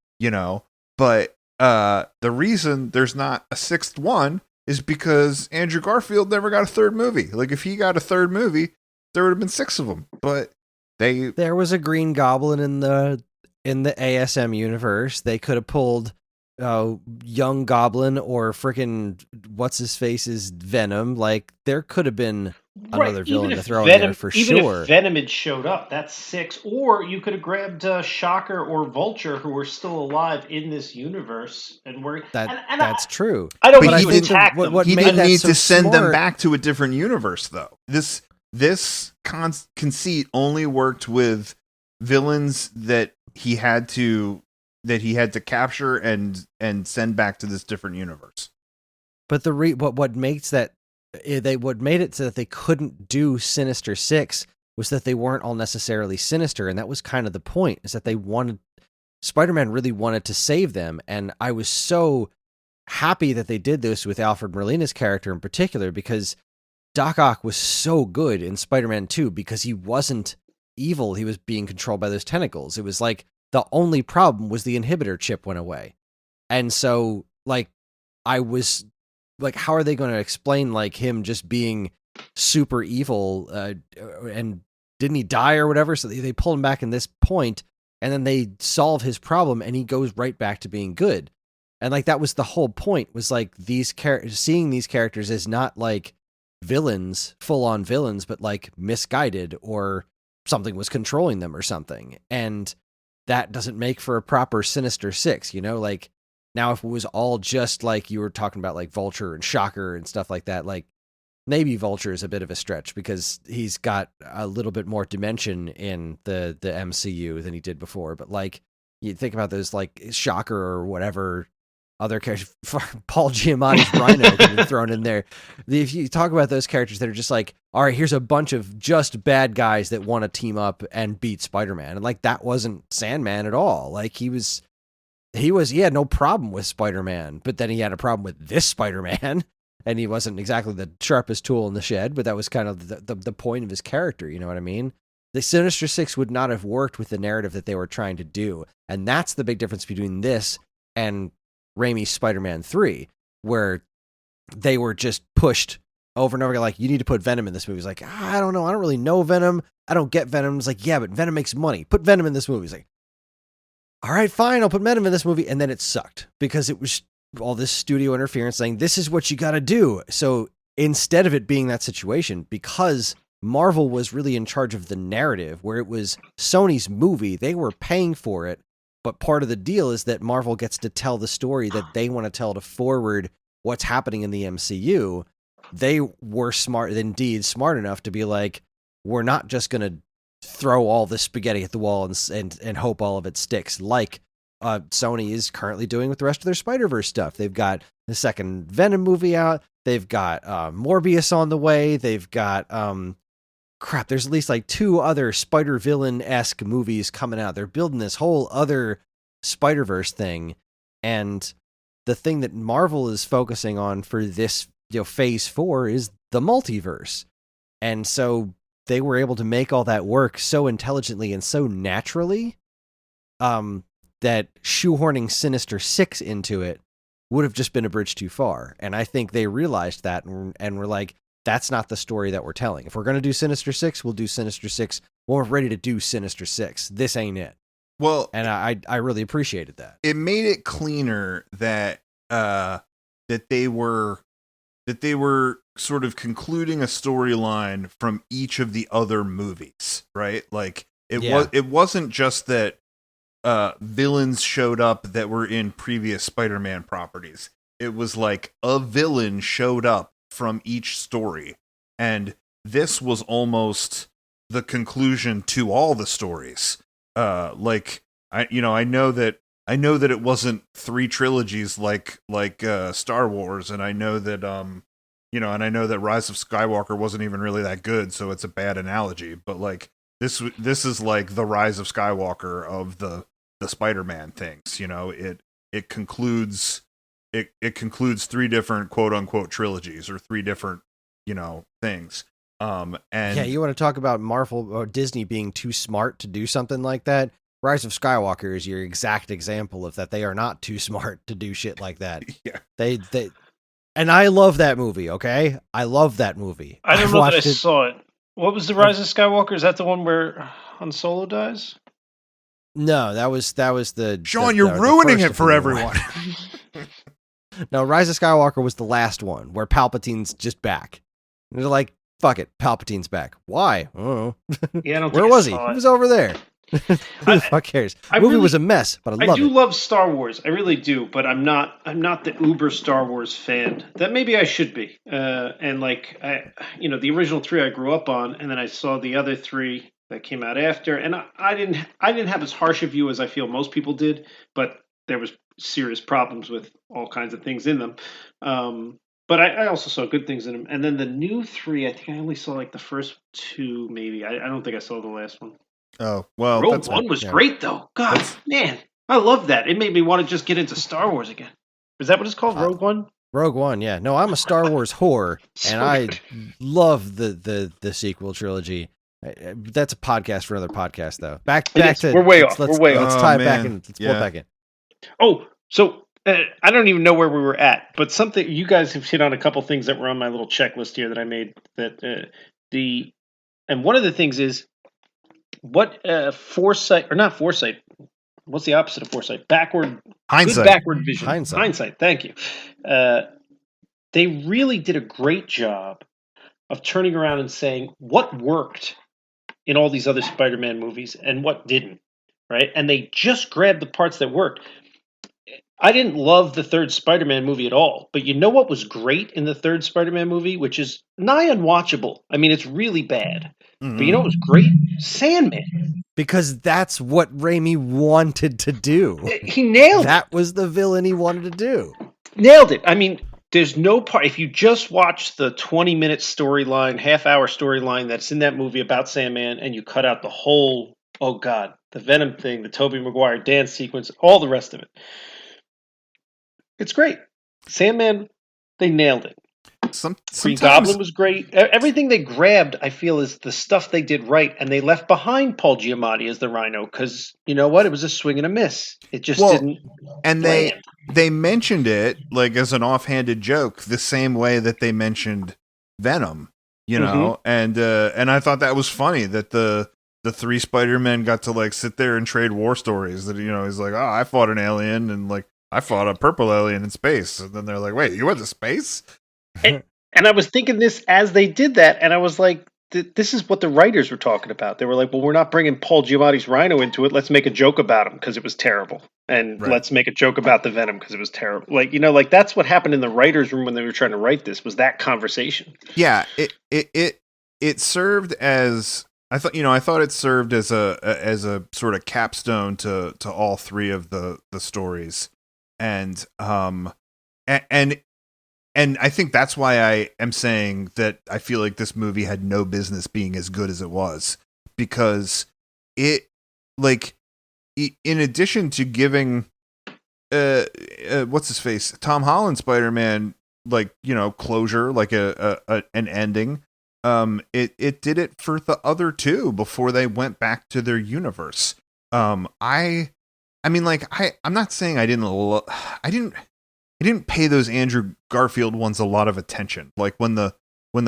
but the reason there's not a 6th one is because Andrew Garfield never got a 3rd movie. Like if he got a 3rd movie, there would have been 6 of them, but there was a Green Goblin in the ASM universe. They could have pulled Young Goblin or frickin' what's his face's Venom. Like there could have been another villain to throw in there for sure. Even if Venom had showed up, that's 6. Or you could have grabbed Shocker or Vulture, who were still alive in this universe, and that's true. I don't. But he didn't attack them. He didn't need to send them back to a different universe, though. This conceit only worked with villains that he had to capture and send back to this different universe. But what made it so that they couldn't do Sinister Six was that they weren't all necessarily sinister, and that was kind of the point, is that Spider-Man really wanted to save them, and I was so happy that they did this with Alfred Molina's character in particular, because Doc Ock was so good in Spider-Man 2 because he wasn't evil, he was being controlled by those tentacles. It was like the only problem was the inhibitor chip went away. And so, like, I was like, how are they going to explain, like, him just being super evil, and didn't he die or whatever? So they pull him back in this point, and then they solve his problem, and he goes right back to being good. And, like, that was the whole point, was, like, seeing these characters as not, like, villains, full-on villains, but, like, misguided, or something was controlling them or something. And that doesn't make for a proper Sinister Six, like, now if it was all just like you were talking about, like Vulture and Shocker and stuff like that, like maybe Vulture is a bit of a stretch because he's got a little bit more dimension in the MCU than he did before. But like you think about those, like Shocker or whatever other characters, Paul Giamatti's Rhino can be thrown in there. If you talk about those characters that are just like, all right, here's a bunch of just bad guys that want to team up and beat Spider-Man. And like, that wasn't Sandman at all. Like he had no problem with Spider-Man, but then he had a problem with this Spider-Man, and he wasn't exactly the sharpest tool in the shed, but that was kind of the point of his character. You know what I mean? The Sinister Six would not have worked with the narrative that they were trying to do. And that's the big difference between this and Raimi's Spider-Man 3, where they were just pushed over and over again, like, you need to put Venom in this movie. He's like, I don't know. I don't really know Venom. I don't get Venom. It's like, yeah, but Venom makes money. Put Venom in this movie. He's like, all right, fine. I'll put Venom in this movie. And then it sucked because it was all this studio interference saying, this is what you got to do. So instead of it being that situation, because Marvel was really in charge of the narrative where it was Sony's movie, they were paying for it. But part of the deal is that Marvel gets to tell the story that they want to tell to forward what's happening in the MCU. They were smart enough to be like, we're not just going to throw all this spaghetti at the wall and hope all of it sticks, like Sony is currently doing with the rest of their Spider-Verse stuff. They've got the second Venom movie out. They've got Morbius on the way. They've got there's at least like 2 other Spider-Villain-esque movies coming out. They're building this whole other Spider-Verse thing. And the thing that Marvel is focusing on for this phase 4 is the multiverse. And so they were able to make all that work so intelligently and so naturally that shoehorning Sinister Six into it would have just been a bridge too far. And I think they realized that and were like, that's not the story that we're telling. If we're going to do Sinister Six, we'll do Sinister Six when we're ready to do Sinister Six. This ain't it. Well, and I really appreciated that. It made it cleaner that they were sort of concluding a storyline from each of the other movies, right? Like it wasn't just that villains showed up that were in previous Spider-Man properties. It was like a villain showed up from each story, and this was almost the conclusion to all the stories. I know that it wasn't 3 trilogies like Star Wars, and I know that and I know that Rise of Skywalker wasn't even really that good, so it's a bad analogy. But like this is like the Rise of Skywalker of the Spider-Man things. It concludes 3 different quote unquote trilogies or 3 different things. And yeah, you want to talk about Marvel or Disney being too smart to do something like that? Rise of Skywalker is your exact example of that. They are not too smart to do shit like that. Yeah. They and I love that movie, okay? I love that movie. I don't know that I saw it. What was the Rise of Skywalker? Is that the one where Han Solo dies? No, that was the Sean, you're ruining it for everyone. No, Rise of Skywalker was the last one where Palpatine's just back. And they're like, fuck it, Palpatine's back. Why? I don't know. Yeah, I don't Where was he? He was over there. Who the fuck cares? The movie was a mess, but I do love Star Wars. I really do, but I'm not the uber Star Wars fan that maybe I should be. And like the original 3 I grew up on, and then I saw the other 3 that came out after, and I didn't have as harsh a view as I feel most people did, but there was serious problems with all kinds of things in them. But I also saw good things in them. And then the new 3, I think I only saw like the first 2, maybe. I don't think I saw the last one. Oh, well. Rogue One was great, though. God, man. I love that. It made me want to just get into Star Wars again. Is that what it's called, Rogue One? Rogue One, yeah. No, I'm a Star Wars whore, and I love the sequel trilogy. That's a podcast for another podcast, though. Back to... We're way off. We're way off. Let's tie it back in. Let's pull it back in. Oh, so... I don't even know where we were at, but something you guys have hit on a couple things that were on my little checklist here that I made. And one of the things is what foresight or not foresight. What's the opposite of foresight? Hindsight. Good backward vision. Hindsight. Thank you. They really did a great job of turning around and saying what worked in all these other Spider-Man movies and what didn't, right? And they just grabbed the parts that worked. I didn't love the 3rd Spider-Man movie at all, but you know what was great in the 3rd Spider-Man movie, which is nigh unwatchable. I mean, it's really bad. Mm-hmm. But you know what was great? Sandman. Because that's what Raimi wanted to do. He nailed it. That was the villain he wanted to do. Nailed it. I mean, there's no part. If you just watch the 20-minute storyline, half-hour storyline that's in that movie about Sandman, and you cut out the whole, the Venom thing, the Tobey Maguire dance sequence, all the rest of it. It's great. Sandman, they nailed it. Green Goblin was great. Everything they grabbed, I feel, is the stuff they did right, and they left behind Paul Giamatti as the Rhino because you know what? It was a swing and a miss. It just didn't. And they mentioned it like as an offhanded joke, the same way that they mentioned Venom, you know, and I thought that was funny that the three Spider-Men got to like sit there and trade war stories. That, you know, he's like, oh, I fought an alien, and like I fought a purple alien in space, and then they're like, wait, you went to space? And I was thinking this as they did that, and I was like, this is what the writers were talking about. They were like, well, we're not bringing Paul Giamatti's Rhino into it. Let's make a joke about him because it was terrible. And Right. let's make a joke about the Venom because it was terrible. Like, you know, like that's what happened in the writer's room when they were trying to write this, was that conversation. Yeah, it served as, I thought it served as a sort of capstone to all three of the stories. And and I think that's why I am saying that I feel like this movie had no business being as good as it was, because it, like, in addition to giving what's his face, Tom Holland Spider-Man, like, you know, closure, like an ending, it did it for the other two before they went back to their universe. I mean, like, I'm not saying I didn't pay those Andrew Garfield ones a lot of attention. Like when the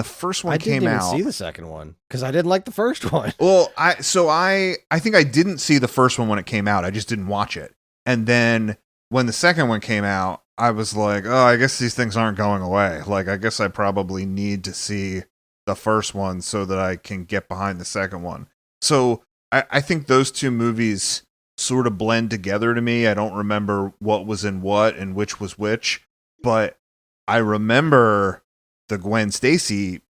first one came out, I didn't even see the second one because I didn't like the first one. Well, I think I didn't see the first one when it came out. I just didn't watch it. And then when the second one came out, I was like, oh, I guess these things aren't going away. Like, I guess I probably need to see the first one so that I can get behind the second one. So I think those two movies sort of blend together to me. I don't remember what was in what and which was which, but I remember the Gwen Stacy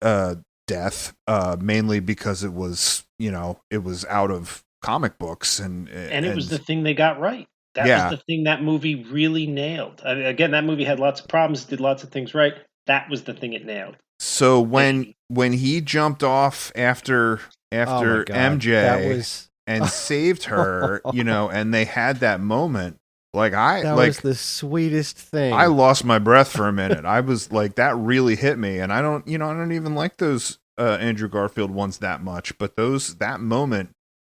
death mainly because it was, you know, it was out of comic books, and it was the thing they got right. That was the thing that movie really nailed. I mean, again, that movie had lots of problems, did lots of things right. That was the thing it nailed. So when he jumped off after MJ, that was and saved her, you know, and they had that moment. Like, that was the sweetest thing. I lost my breath for a minute. I was like, that really hit me. And I don't even like those Andrew Garfield ones that much, but that moment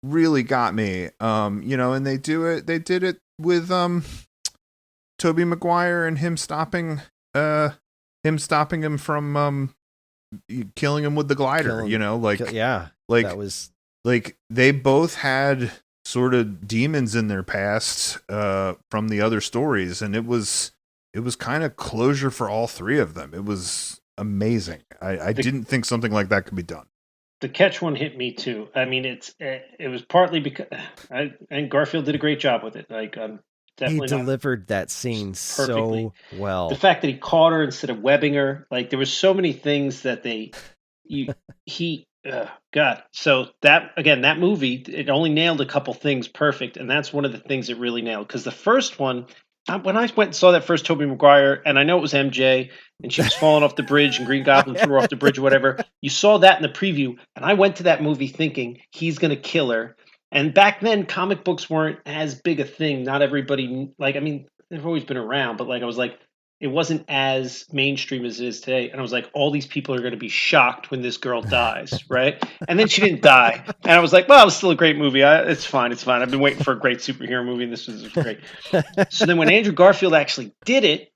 really got me. You know, and they did it with Tobey Maguire and him stopping him from killing him with the glider, you know, like, like that was, like, they both had sort of demons in their past from the other stories, and it was kind of closure for all three of them. It was amazing. I didn't think something like that could be done. The catch one hit me too. I mean, it was partly because and Garfield did a great job with it. Like, he delivered that scene perfectly. So well. The fact that he caught her instead of webbing her, like, there was so many things that God. So that movie, it only nailed a couple things perfect, and that's one of the things it really nailed. Because the first one, when I went and saw that first Tobey Maguire, and I know it was MJ, and she was falling off the bridge, and Green Goblin threw her off the bridge or whatever. You saw that in the preview, and I went to that movie thinking he's going to kill her. And back then, comic books weren't as big a thing. Not everybody, like, I mean, they've always been around, but like, I was like, it wasn't as mainstream as it is today. And I was like, all these people are going to be shocked when this girl dies, right? And then she didn't die. And I was like, well, it was still a great movie. It's fine. It's fine. I've been waiting for a great superhero movie, and this was great. So then when Andrew Garfield actually did it,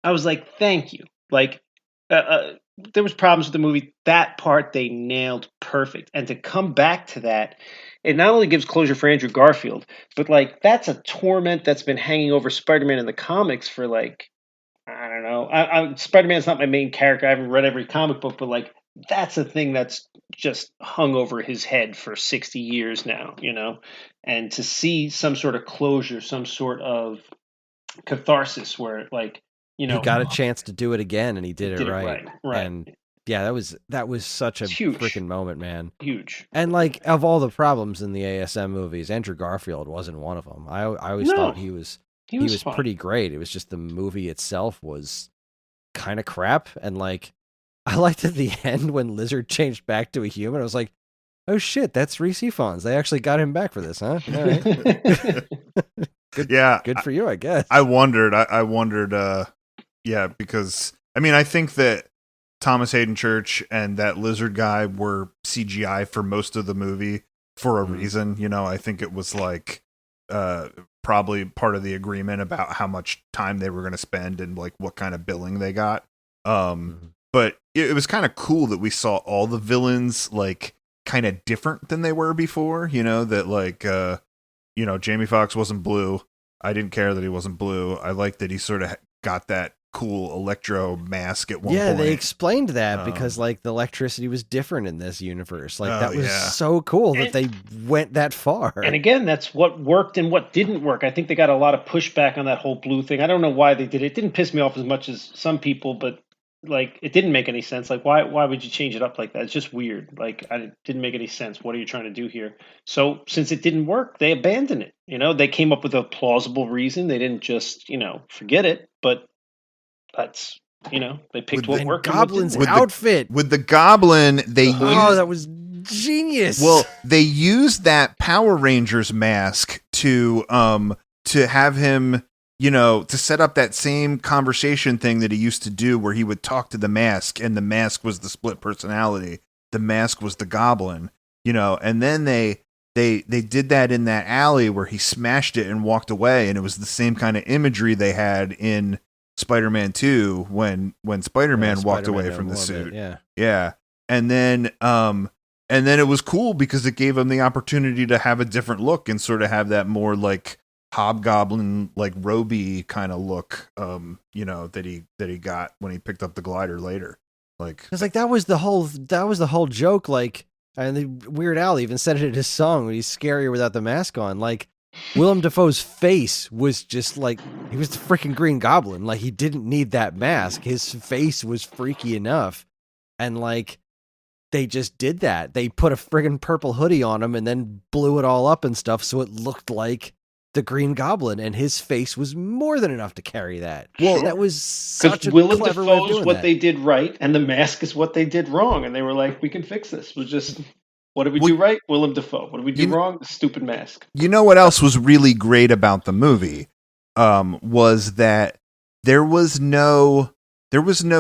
I was like, thank you. Like, there was problems with the movie. That part they nailed perfect. And to come back to that, it not only gives closure for Andrew Garfield, but like, that's a torment that's been hanging over Spider-Man in the comics for, like, I don't know. Spider-Man's not my main character. I haven't read every comic book, but like, that's a thing that's just hung over his head for 60 years now, you know? And to see some sort of closure, some sort of catharsis where, like, you know, he got a chance to do it again, and he did it right. Right. And yeah, that was such a freaking moment, man. Huge. And like, of all the problems in the ASM movies, Andrew Garfield wasn't one of them. I always thought he was pretty great. It was just the movie itself was kind of crap. And like, I liked at the end when Lizard changed back to a human. I was like, oh shit, that's Reese Ifans. They actually got him back for this, huh? All right. Good for you, I guess. I wondered, because I mean, I think that Thomas Hayden Church and that lizard guy were CGI for most of the movie for a reason. You know, I think it was like probably part of the agreement about how much time they were going to spend and like what kind of billing they got. But it was kind of cool that we saw all the villains like kind of different than they were before. You know that like Jamie Foxx wasn't blue. I didn't care that he wasn't blue. I liked that he sort of got that cool electro mask at one point. Yeah, they explained that because like the electricity was different in this universe. Like that was so cool that they went that far. And again, that's what worked and what didn't work. I think they got a lot of pushback on that whole blue thing. I don't know why they did it. It didn't piss me off as much as some people, but like it didn't make any sense. Like why would you change it up like that? It's just weird. Like it didn't make any sense. What are you trying to do here? So since it didn't work, they abandoned it. They came up with a plausible reason. They didn't just, forget it, but that's they picked what worked. Goblin's outfit with the goblin, they used, that was genius. Well, they used that Power Rangers mask to have him, to set up that same conversation thing that he used to do where he would talk to the mask and the mask was the split personality. The mask was the goblin, and then they did that in that alley where he smashed it and walked away, and it was the same kind of imagery they had in Spider-Man 2 when Spider-Man walked away from the suit. Yeah. And then it was cool because it gave him the opportunity to have a different look and sort of have that more like hobgoblin, like roby kind of look, that he got when he picked up the glider later. Like, it's like that was the whole joke. Like, and the Weird Al even said it in his song when he's scarier without the mask on. Like, Willem Dafoe's face was just like, he was the freaking Green Goblin. Like, he didn't need that mask. His face was freaky enough. And like, they just did that. They put a friggin' purple hoodie on him and then blew it all up and stuff so it looked like the Green Goblin, and his face was more than enough to carry that. Well, that was such a Willem clever way of Dafoe's doing what that. they did right, and the mask is what they did wrong. And they were like, we can fix this. It was just, what did we do right? Willem Dafoe. What did we do wrong? The stupid mask. You know what else was really great about the movie? Was that there was no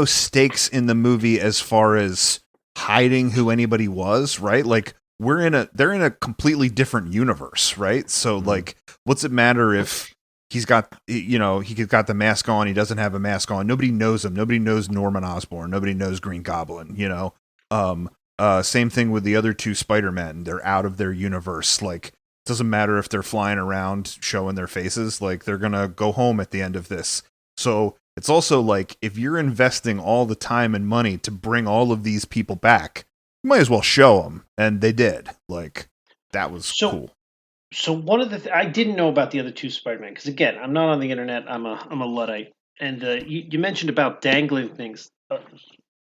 stakes in the movie as far as hiding who anybody was, right? Like they're in a completely different universe, right? So like, what's it matter if he's got, he got the mask on, he doesn't have a mask on, nobody knows him, nobody knows Norman Osborn, nobody knows Green Goblin, same thing with the other two Spider-Men. They're out of their universe. Like, it doesn't matter if they're flying around showing their faces, like they're gonna go home at the end of this. So it's also like, if you're investing all the time and money to bring all of these people back, you might as well show them. And they did. Like, that was cool. So one of the I didn't know about the other two Spider-Man, because again, I'm not on the internet. I'm a Luddite. And you mentioned about dangling things.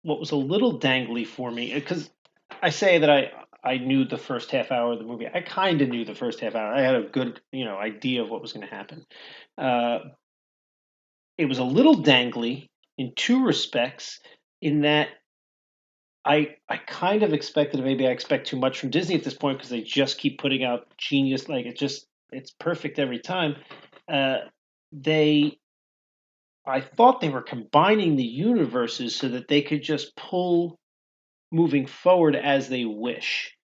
What was a little dangly for me, because I say that I knew the first half hour of the movie. I kind of knew the first half hour. I had a good idea of what was going to happen. It was a little dangly in two respects, in that I kind of expected, maybe I expect too much from Disney at this point because they just keep putting out genius, like it's perfect every time. I thought they were combining the universes so that they could just pull moving forward as they wish,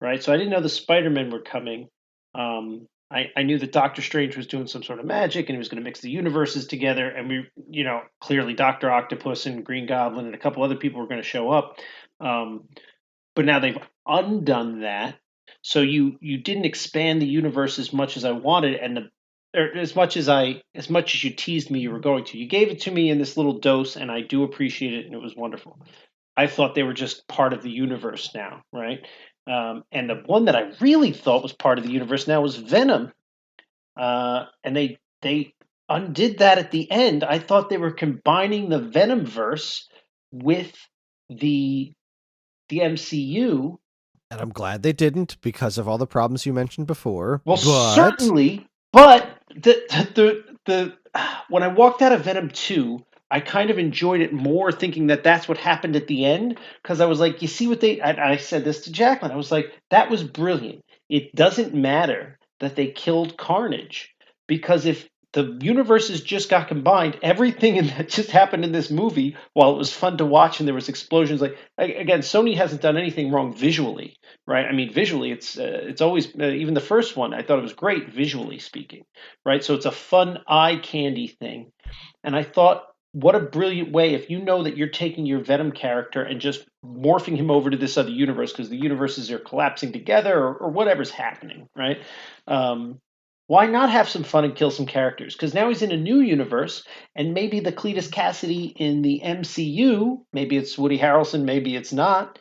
right? So I didn't know the Spider-Men were coming. I knew that Doctor Strange was doing some sort of magic and he was going to mix the universes together. And we, clearly Dr. Octopus and Green Goblin and a couple other people were going to show up. But now they've undone that. So you didn't expand the universe as much as I wanted, and as much as you teased me you were going to. You gave it to me in this little dose, and I do appreciate it, and it was wonderful. I thought they were just part of the universe now, right? And the one that I really thought was part of the universe now was Venom, and they undid that at the end. I thought they were combining the Venomverse with the MCU. And I'm glad they didn't, because of all the problems you mentioned before. Well, certainly, but the when I walked out of Venom 2, I kind of enjoyed it more, thinking that that's what happened at the end, because I was like, you see what I said this to Jacqueline. I was like, that was brilliant. It doesn't matter that they killed Carnage, because if the universes just got combined, everything that just happened in this movie, while it was fun to watch and there was explosions, like again, Sony hasn't done anything wrong visually, right? I mean, visually, it's always, even the first one, I thought it was great visually speaking, right? So it's a fun eye candy thing, and I thought what a brilliant way if you know that you're taking your Venom character and just morphing him over to this other universe because the universes are collapsing together or whatever's happening, right? Why not have some fun and kill some characters? Because now he's in a new universe, and maybe the Cletus Cassidy in the MCU, maybe it's Woody Harrelson, maybe it's not.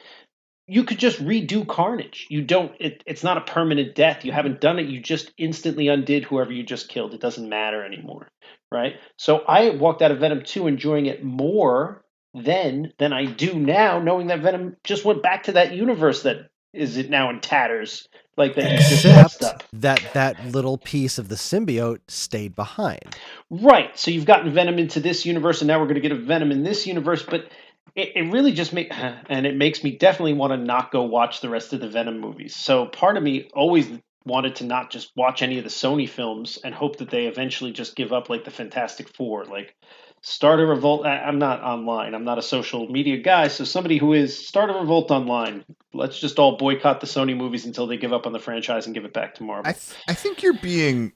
You could just redo Carnage. You don't. It's not a permanent death. You haven't done it. You just instantly undid whoever you just killed. It doesn't matter anymore, right? So I walked out of Venom 2 enjoying it more then than I do now, knowing that Venom just went back to that universe that is it now in tatters, like that you just messed Except up. that little piece of the symbiote stayed behind. Right. So you've gotten Venom into this universe, and now we're going to get a Venom in this universe. But it really just and it makes me definitely want to not go watch the rest of the Venom movies. So part of me always wanted to not just watch any of the Sony films and hope that they eventually just give up like the Fantastic Four, like start a revolt. I'm not online. I'm not a social media guy. So somebody who is start a revolt online. Let's just all boycott the Sony movies until they give up on the franchise and give it back to Marvel. I think you're being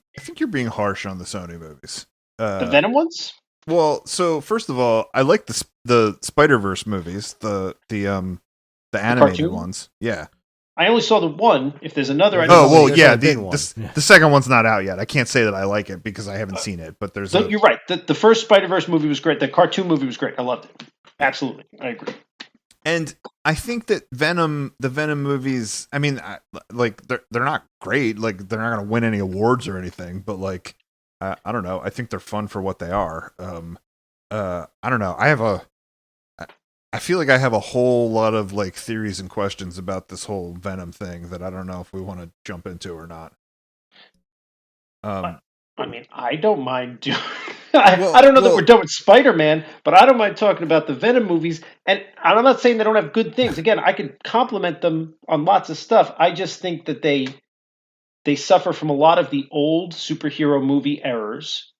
harsh on the Sony movies. The Venom ones? Well, so first of all, I like the Spider-Verse movies, the animated cartoon? ones. Yeah. I only saw the one. If there's another, I There's don't Oh know. well, there's yeah. only been one. The second one's not out yet. I can't say that I like it because I haven't seen it. But there's So you're right. The first Spider-Verse movie was great. The cartoon movie was great. I loved it. Absolutely. I agree. and I think that the Venom movies. I mean, like they're not great. Like they're not going to win any awards or anything. But like, I don't know. I think they're fun for what they are. I don't know. I feel like I have a whole lot of like theories and questions about this whole Venom thing that I don't know if we want to jump into or not. I mean, I don't mind doing. I don't know that we're done with Spider-Man, but I don't mind talking about the Venom movies. And I'm not saying they don't have good things. Again, I could compliment them on lots of stuff. I just think that they suffer from a lot of the old superhero movie errors,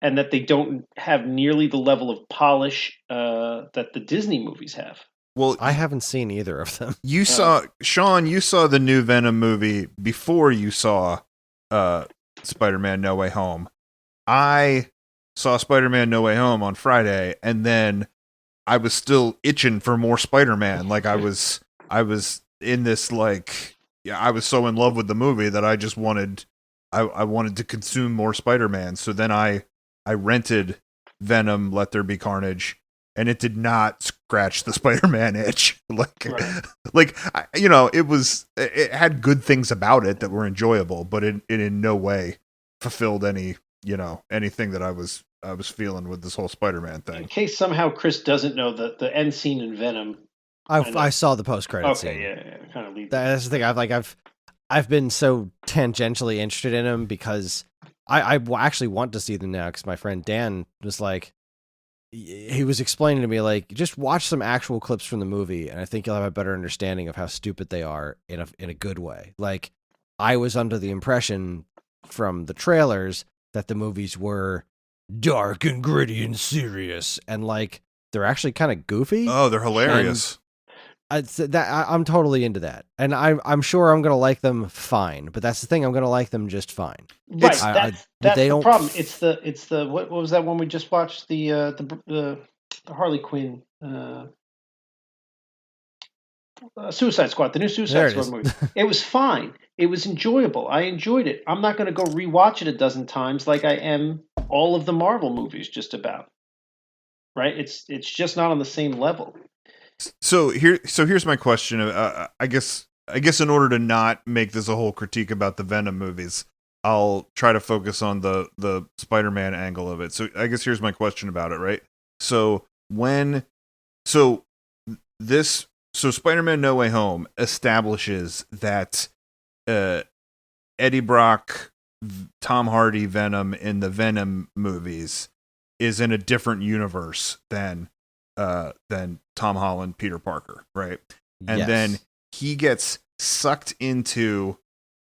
and that they don't have nearly the level of polish that the Disney movies have. Well, I haven't seen either of them. you saw Sean. You saw the new Venom movie before you saw Spider-Man: No Way Home. I saw Spider-Man: No Way Home on Friday, and then I was still itching for more Spider-Man. Like I was in this like I was so in love with the movie that I just wanted I wanted to consume more Spider-Man. So then I rented Venom: Let There Be Carnage, and it did not scratch the Spider-Man itch. It had good things about it that were enjoyable, but it in no way fulfilled anything that I was feeling with this whole Spider-Man In thing. case somehow Chris doesn't know the end scene in Venom. I saw the post-credit scene. Okay, yeah, kind of leave. That's the thing. I've been so tangentially interested in them because I actually want to see them now because my friend Dan was like, he was explaining to me like, just watch some actual clips from the movie, and I think you'll have a better understanding of how stupid they are in a good way. Like, I was under the impression from the trailers that the movies were dark and gritty and serious, and like they're actually kind of goofy. Oh, they're hilarious. I'm totally into that, and I'm sure I'm gonna like them fine. But that's the thing, I'm gonna like them just fine. Right, that's they the don't problem. It's the what was that one we just watched? The Harley Quinn Suicide Squad, the new Suicide Squad movie. It was fine. It was enjoyable. I enjoyed it. I'm not going to go rewatch it a dozen times like I am all of the Marvel movies. Just about right. It's just not on the same level. So here's my question. I guess in order to not make this a whole critique about the Venom movies, I'll try to focus on the Spider-Man angle of it. So I guess here's my question about it, right? So Spider-Man: No Way Home establishes that Eddie Brock, Tom Hardy Venom in the Venom movies is in a different universe than Tom Holland Peter Parker, right? And then he gets sucked into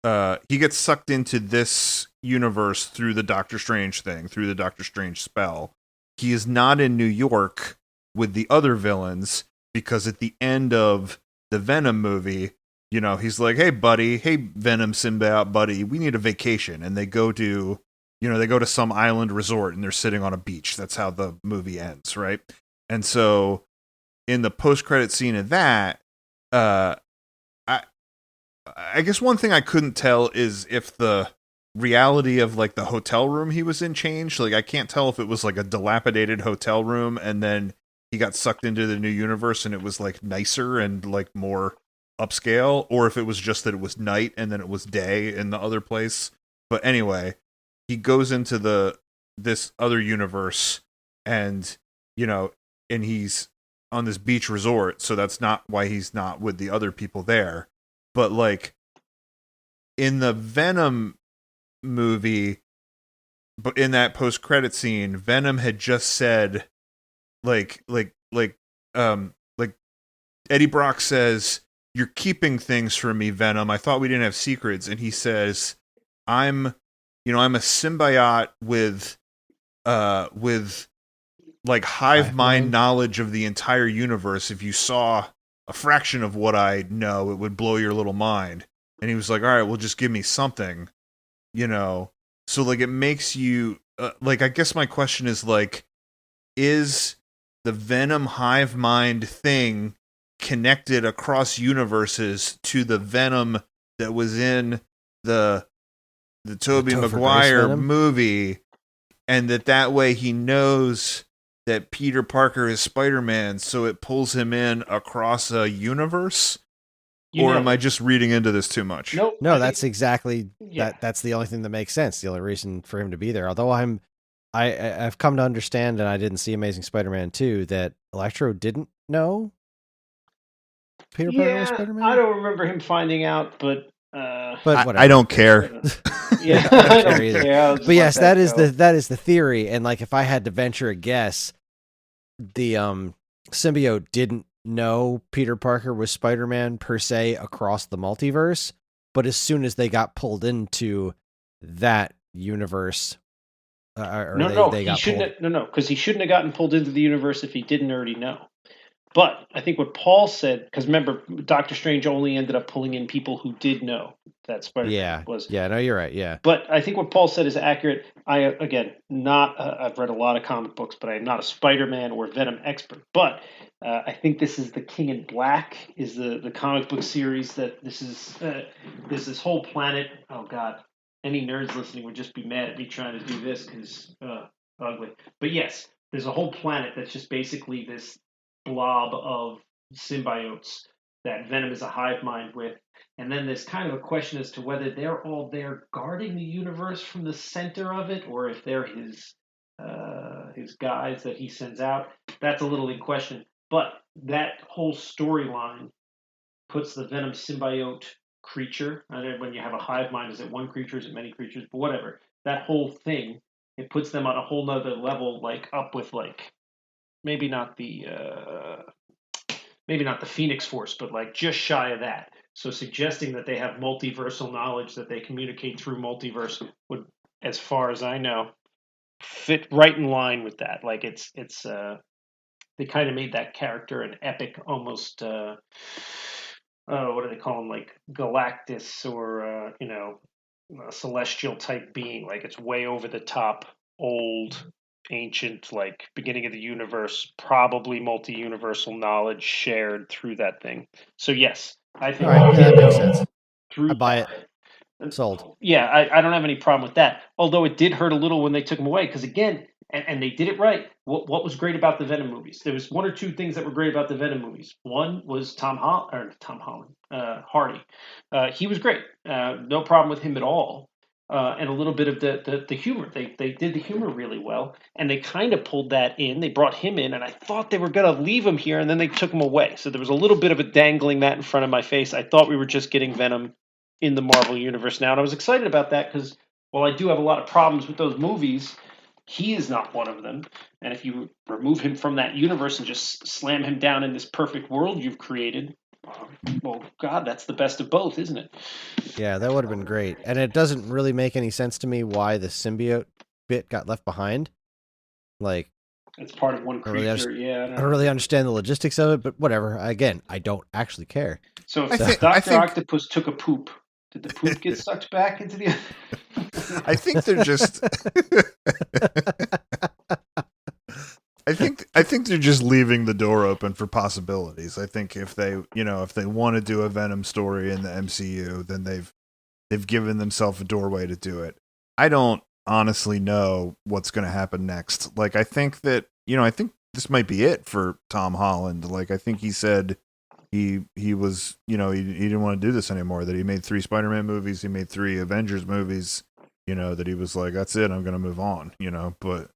this universe through the Doctor Strange thing, through the Doctor Strange spell. He is not in New York with the other villains because at the end of the Venom movie, he's like, "Hey buddy, hey Venom symbiote buddy, we need a vacation." And they go to they go to some island resort and they're sitting on a beach. That's how the movie ends, right? And so in the post-credit scene of that, I guess one thing I couldn't tell is if the reality of like the hotel room he was in changed. Like I can't tell if it was like a dilapidated hotel room and then he got sucked into the new universe and it was like nicer and like more upscale, or if it was just that it was night and then it was day in the other place. But anyway, he goes into this other universe and and he's on this beach resort, so that's not why he's not with the other people there. But like in the Venom movie, but in that post-credit scene, Venom had just said like Eddie Brock says, "You're keeping things from me, Venom. I thought we didn't have secrets." And he says, I'm a symbiote with like hive mind knowledge of the entire universe. If you saw a fraction of what I know, it would blow your little mind. And he was like, all right, well, just give me something, So like it makes you like, I guess my question is like, is the Venom hive mind thing connected across universes to the Venom that was in the Tobey Maguire movie, and that way he knows that Peter Parker is Spider-Man, so it pulls him in across a universe? Or am I just reading into this too much? Nope. No, that's exactly that's the only thing that makes sense. The only reason for him to be there. Although I've come to understand, and I didn't see Amazing Spider-Man 2, that Electro didn't know Peter Parker was Spider-Man. I don't remember him finding out, but whatever. I don't care. Yeah, I don't care. But yes, that is the theory. And like, if I had to venture a guess, the symbiote didn't know Peter Parker was Spider-Man per se across the multiverse, but as soon as they got pulled into that universe, because he shouldn't have gotten pulled into the universe if he didn't already know. But I think what Paul said, because remember, Doctor Strange only ended up pulling in people who did know that Spider-Man was. Yeah, no, you're right. Yeah. But I think what Paul said is accurate. I've read a lot of comic books, but I am not a Spider-Man or Venom expert. But I think this is the King in Black is the comic book series that this is. There's this whole planet. Oh God, any nerds listening would just be mad at me trying to do this because ugly. But yes, there's a whole planet that's just basically this blob of symbiotes that Venom is a hive mind with. And then there's kind of a question as to whether they're all there guarding the universe from the center of it, or if they're his guys that he sends out. That's a little in question. But that whole storyline puts the Venom symbiote creature, I don't know, when you have a hive mind, is it one creature, is it many creatures, but whatever. That whole thing, it puts them on a whole nother level, like up with like maybe not the Phoenix Force, but like just shy of that. So suggesting that they have multiversal knowledge that they communicate through multiverse would, as far as I know, fit right in line with that. Like it's they kind of made that character an epic, almost what do they call him, like Galactus or a celestial type being. Like it's way over the top, old, ancient, like beginning of the universe, probably multi-universal knowledge shared through that thing. So yes, I think that makes sense. I buy it. Sold. Yeah, I don't have any problem with that. Although it did hurt a little when they took him away, because again, and they did it right. What was great about the Venom movies? There was one or two things that were great about the Venom movies. One was Hardy. He was great. No problem with him at all. And a little bit of the humor. They did the humor really well, and they kind of pulled that in. They brought him in, and I thought they were going to leave him here, and then they took him away. So there was a little bit of a dangling that in front of my face. I thought we were just getting Venom in the Marvel Universe now, and I was excited about that because while I do have a lot of problems with those movies, he is not one of them. And if you remove him from that universe and just slam him down in this perfect world you've created, well, God, that's the best of both, isn't it? Yeah, that would have been great. And it doesn't really make any sense to me why the symbiote bit got left behind. Like, it's part of one creature. I don't really understand the logistics of it, but whatever. Again, I don't actually care. So if Dr. Octopus took a poop, Did the poop get sucked back into the? I think they're just. I think they're just leaving the door open for possibilities. I think if they want to do a Venom story in the MCU, then they've given themselves a doorway to do it. I don't honestly know what's going to happen next. Like, I think that, I think this might be it for Tom Holland. Like, I think he said he was, he didn't want to do this anymore, that he made 3 Spider-Man movies, he made 3 Avengers movies, that he was like, that's it, I'm going to move on, but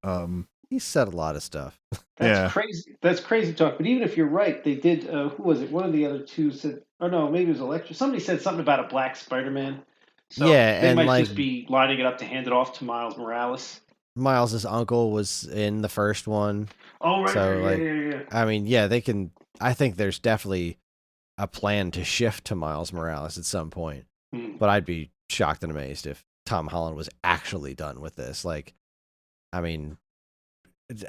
he said a lot of stuff. That's crazy. That's crazy talk. But even if you're right, they did. Who was it? One of the other two said, or no, maybe it was Electra. Somebody said something about a black Spider-Man. So Yeah, they and might just be lining it up to hand it off to Miles Morales. Miles's uncle was in the first one. Oh, right. So, Yeah. I mean, yeah, they can. I think there's definitely a plan to shift to Miles Morales at some point. But I'd be shocked and amazed if Tom Holland was actually done with this. Like, I mean,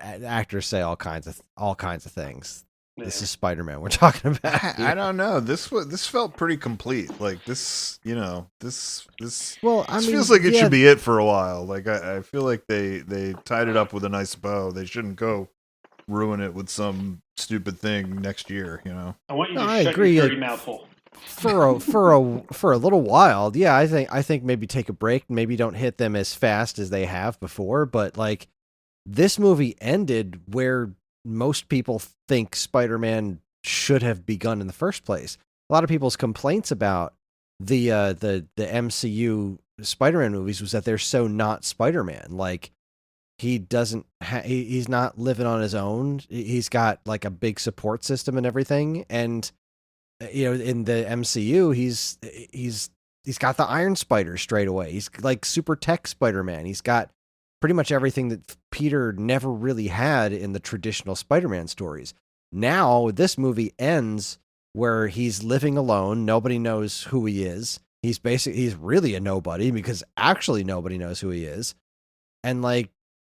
actors say all kinds of things. Yeah. This is Spider-Man we're talking about. I don't know. This felt pretty complete. Like this, Well, I mean, feels like it should be it for a while. Like I feel like they tied it up with a nice bow. They shouldn't go ruin it with some stupid thing next year. I want you to shut your dirty mouth hole. For a little while, yeah. I think maybe take a break. Maybe don't hit them as fast as they have before. But like, this movie ended where most people think Spider-Man should have begun in the first place. A lot of people's complaints about the MCU Spider-Man movies was that they're so not Spider-Man. Like, he doesn't he's not living on his own. He's got like a big support system and everything. And in the MCU, he's got the Iron Spider straight away. He's like super tech Spider-Man. He's got pretty much everything that Peter never really had in the traditional Spider-Man stories. Now, this movie ends where he's living alone. Nobody knows who he is. He's really a nobody, because actually nobody knows who he is. And like,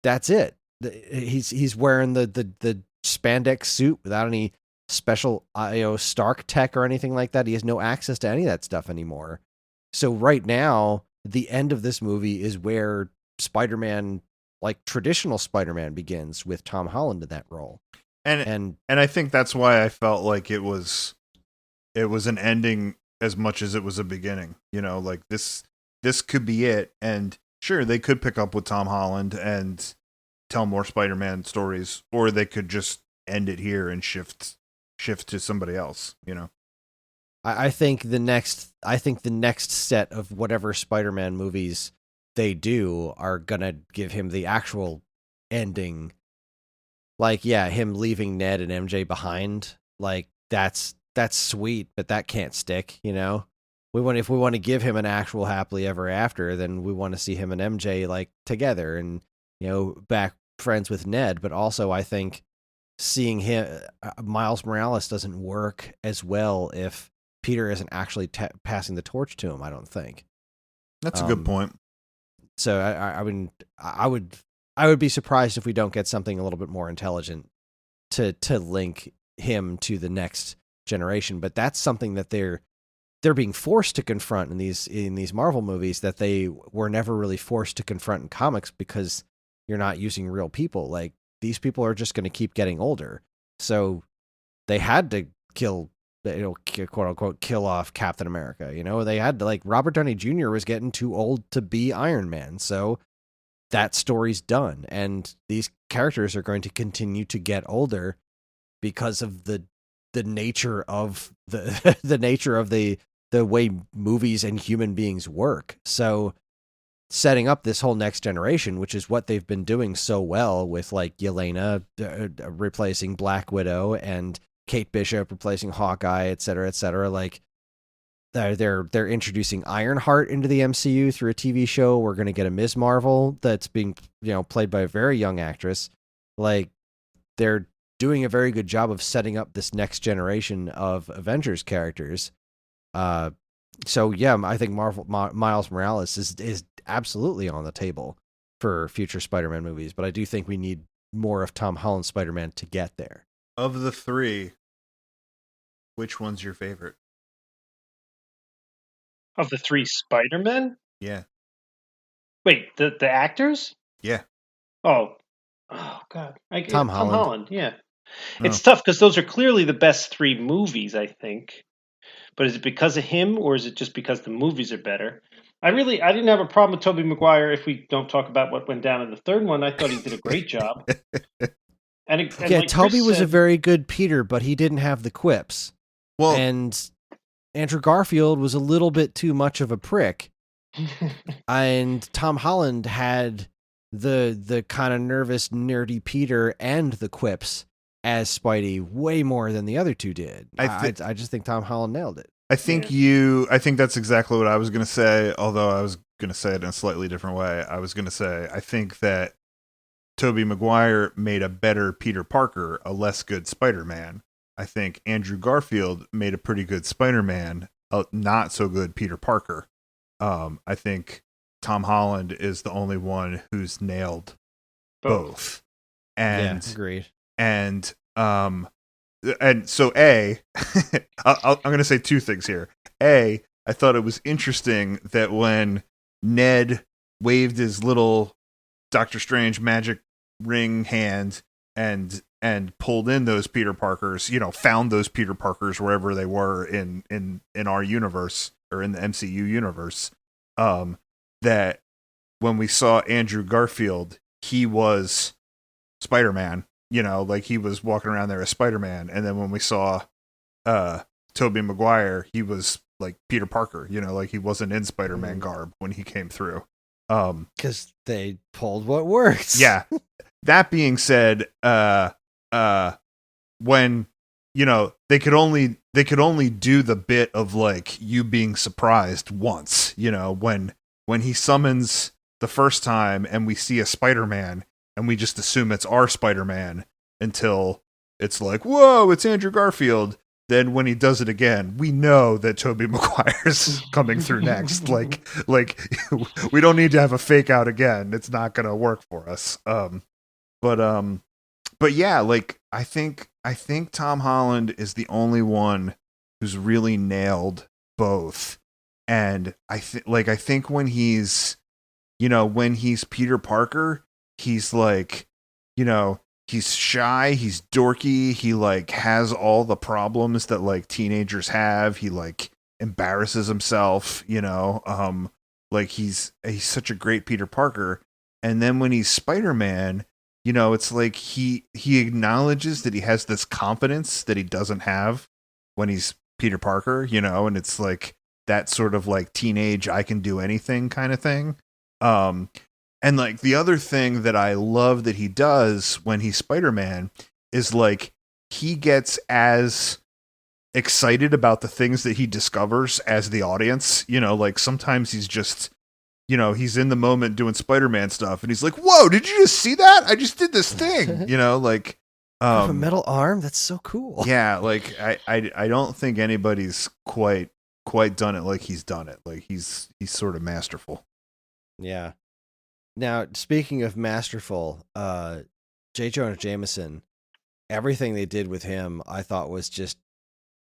that's it. He's wearing the spandex suit without any special Stark tech or anything like that. He has no access to any of that stuff anymore. So right now, the end of this movie is where Spider-Man, like traditional Spider-Man, begins with Tom Holland in that role. And I think that's why I felt like it was an ending as much as it was a beginning. Like this could be it. And sure, they could pick up with Tom Holland and tell more Spider-Man stories, or they could just end it here and shift to somebody else. I think the next set of whatever Spider-Man movies they do are gonna give him the actual ending. Like, yeah, him leaving Ned and MJ behind, like that's sweet, but that can't stick. If we want to give him an actual happily ever after, then we want to see him and MJ like together and back friends with Ned. But also, I think seeing him Miles Morales doesn't work as well if Peter isn't actually passing the torch to him. I don't think that's a good point. So I would be surprised if we don't get something a little bit more intelligent to link him to the next generation. But that's something that they're being forced to confront in these Marvel movies that they were never really forced to confront in comics, because you're not using real people. Like, these people are just going to keep getting older. So they had to kill, quote unquote, kill off Captain America. They had to, like, Robert Downey Jr. was getting too old to be Iron Man. So that story's done. And these characters are going to continue to get older because of the nature of the nature of the way movies and human beings work. So setting up this whole next generation, which is what they've been doing so well with like Yelena replacing Black Widow and Kate Bishop replacing Hawkeye, et cetera, like they're introducing Ironheart into the MCU through a TV show. We're going to get a Ms. Marvel that's being, played by a very young actress. Like, they're doing a very good job of setting up this next generation of Avengers characters. So yeah, I think Miles Morales is absolutely on the table for future Spider-Man movies, but I do think we need more of Tom Holland's Spider-Man to get there. Of the 3, which one's your favorite? Of the three Spider-Men? Yeah. Wait, the actors? Yeah. Oh, God, Tom Tom Holland. Holland. Yeah, Oh. it's tough because those are clearly the best three movies, I think. But is it because of him, or is it just because the movies are better? I didn't have a problem with Tobey Maguire. If we don't talk about what went down in the third one, I thought he did a great job. And Yeah, like Toby Kris was a said, very good Peter, but he didn't have the quips. Well, And Andrew Garfield was a little bit too much of a prick. And Tom Holland had the kind of nervous, nerdy Peter and the quips as Spidey way more than the other two did. I just think Tom Holland nailed it. I think that's exactly what I was going to say, although I was going to say it in a slightly different way. I was going to say, I think that Tobey Maguire made a better Peter Parker, a less good Spider-Man. I think Andrew Garfield made a pretty good Spider-Man, a not so good Peter Parker. I think Tom Holland is the only one who's nailed both. And yeah, agreed. And so I'm going to say two things here. A, I thought it was interesting that when Ned waved his little Doctor Strange magic ring hand and pulled in those Peter Parkers, found those Peter Parkers wherever they were in our universe or in the MCU universe, that when we saw Andrew Garfield, he was Spider-Man, like he was walking around there as Spider-Man. And then when we saw Tobey Maguire, he was like Peter Parker, like he wasn't in Spider-Man garb when he came through. Because they pulled what works. Yeah. That being said, when they could only do the bit of like you being surprised once, when he summons the first time and we see a Spider-Man and we just assume it's our Spider-Man until it's like, whoa, it's Andrew Garfield. Then when he does it again, we know that Tobey Maguire's coming through next. Like we don't need to have a fake out again. It's not gonna work for us. But yeah, like I think Tom Holland is the only one who's really nailed both. And I think when he's Peter Parker, he's like, he's shy, he's dorky, he like has all the problems that like teenagers have. He like embarrasses himself, like he's such a great Peter Parker. And then when he's Spider-Man, it's like he acknowledges that he has this confidence that he doesn't have when he's Peter Parker, and it's like that sort of like teenage I can do anything kind of thing. And like the other thing that I love that he does when he's Spider-Man is like he gets as excited about the things that he discovers as the audience. Like sometimes he's just, he's in the moment doing Spider-Man stuff and he's like, whoa, did you just see that? I just did this thing, like I have a metal arm. That's so cool. Yeah, like I don't think anybody's quite done it like he's done it. Like he's sort of masterful. Yeah. Now, speaking of masterful, J. Jonah Jameson, everything they did with him, I thought was just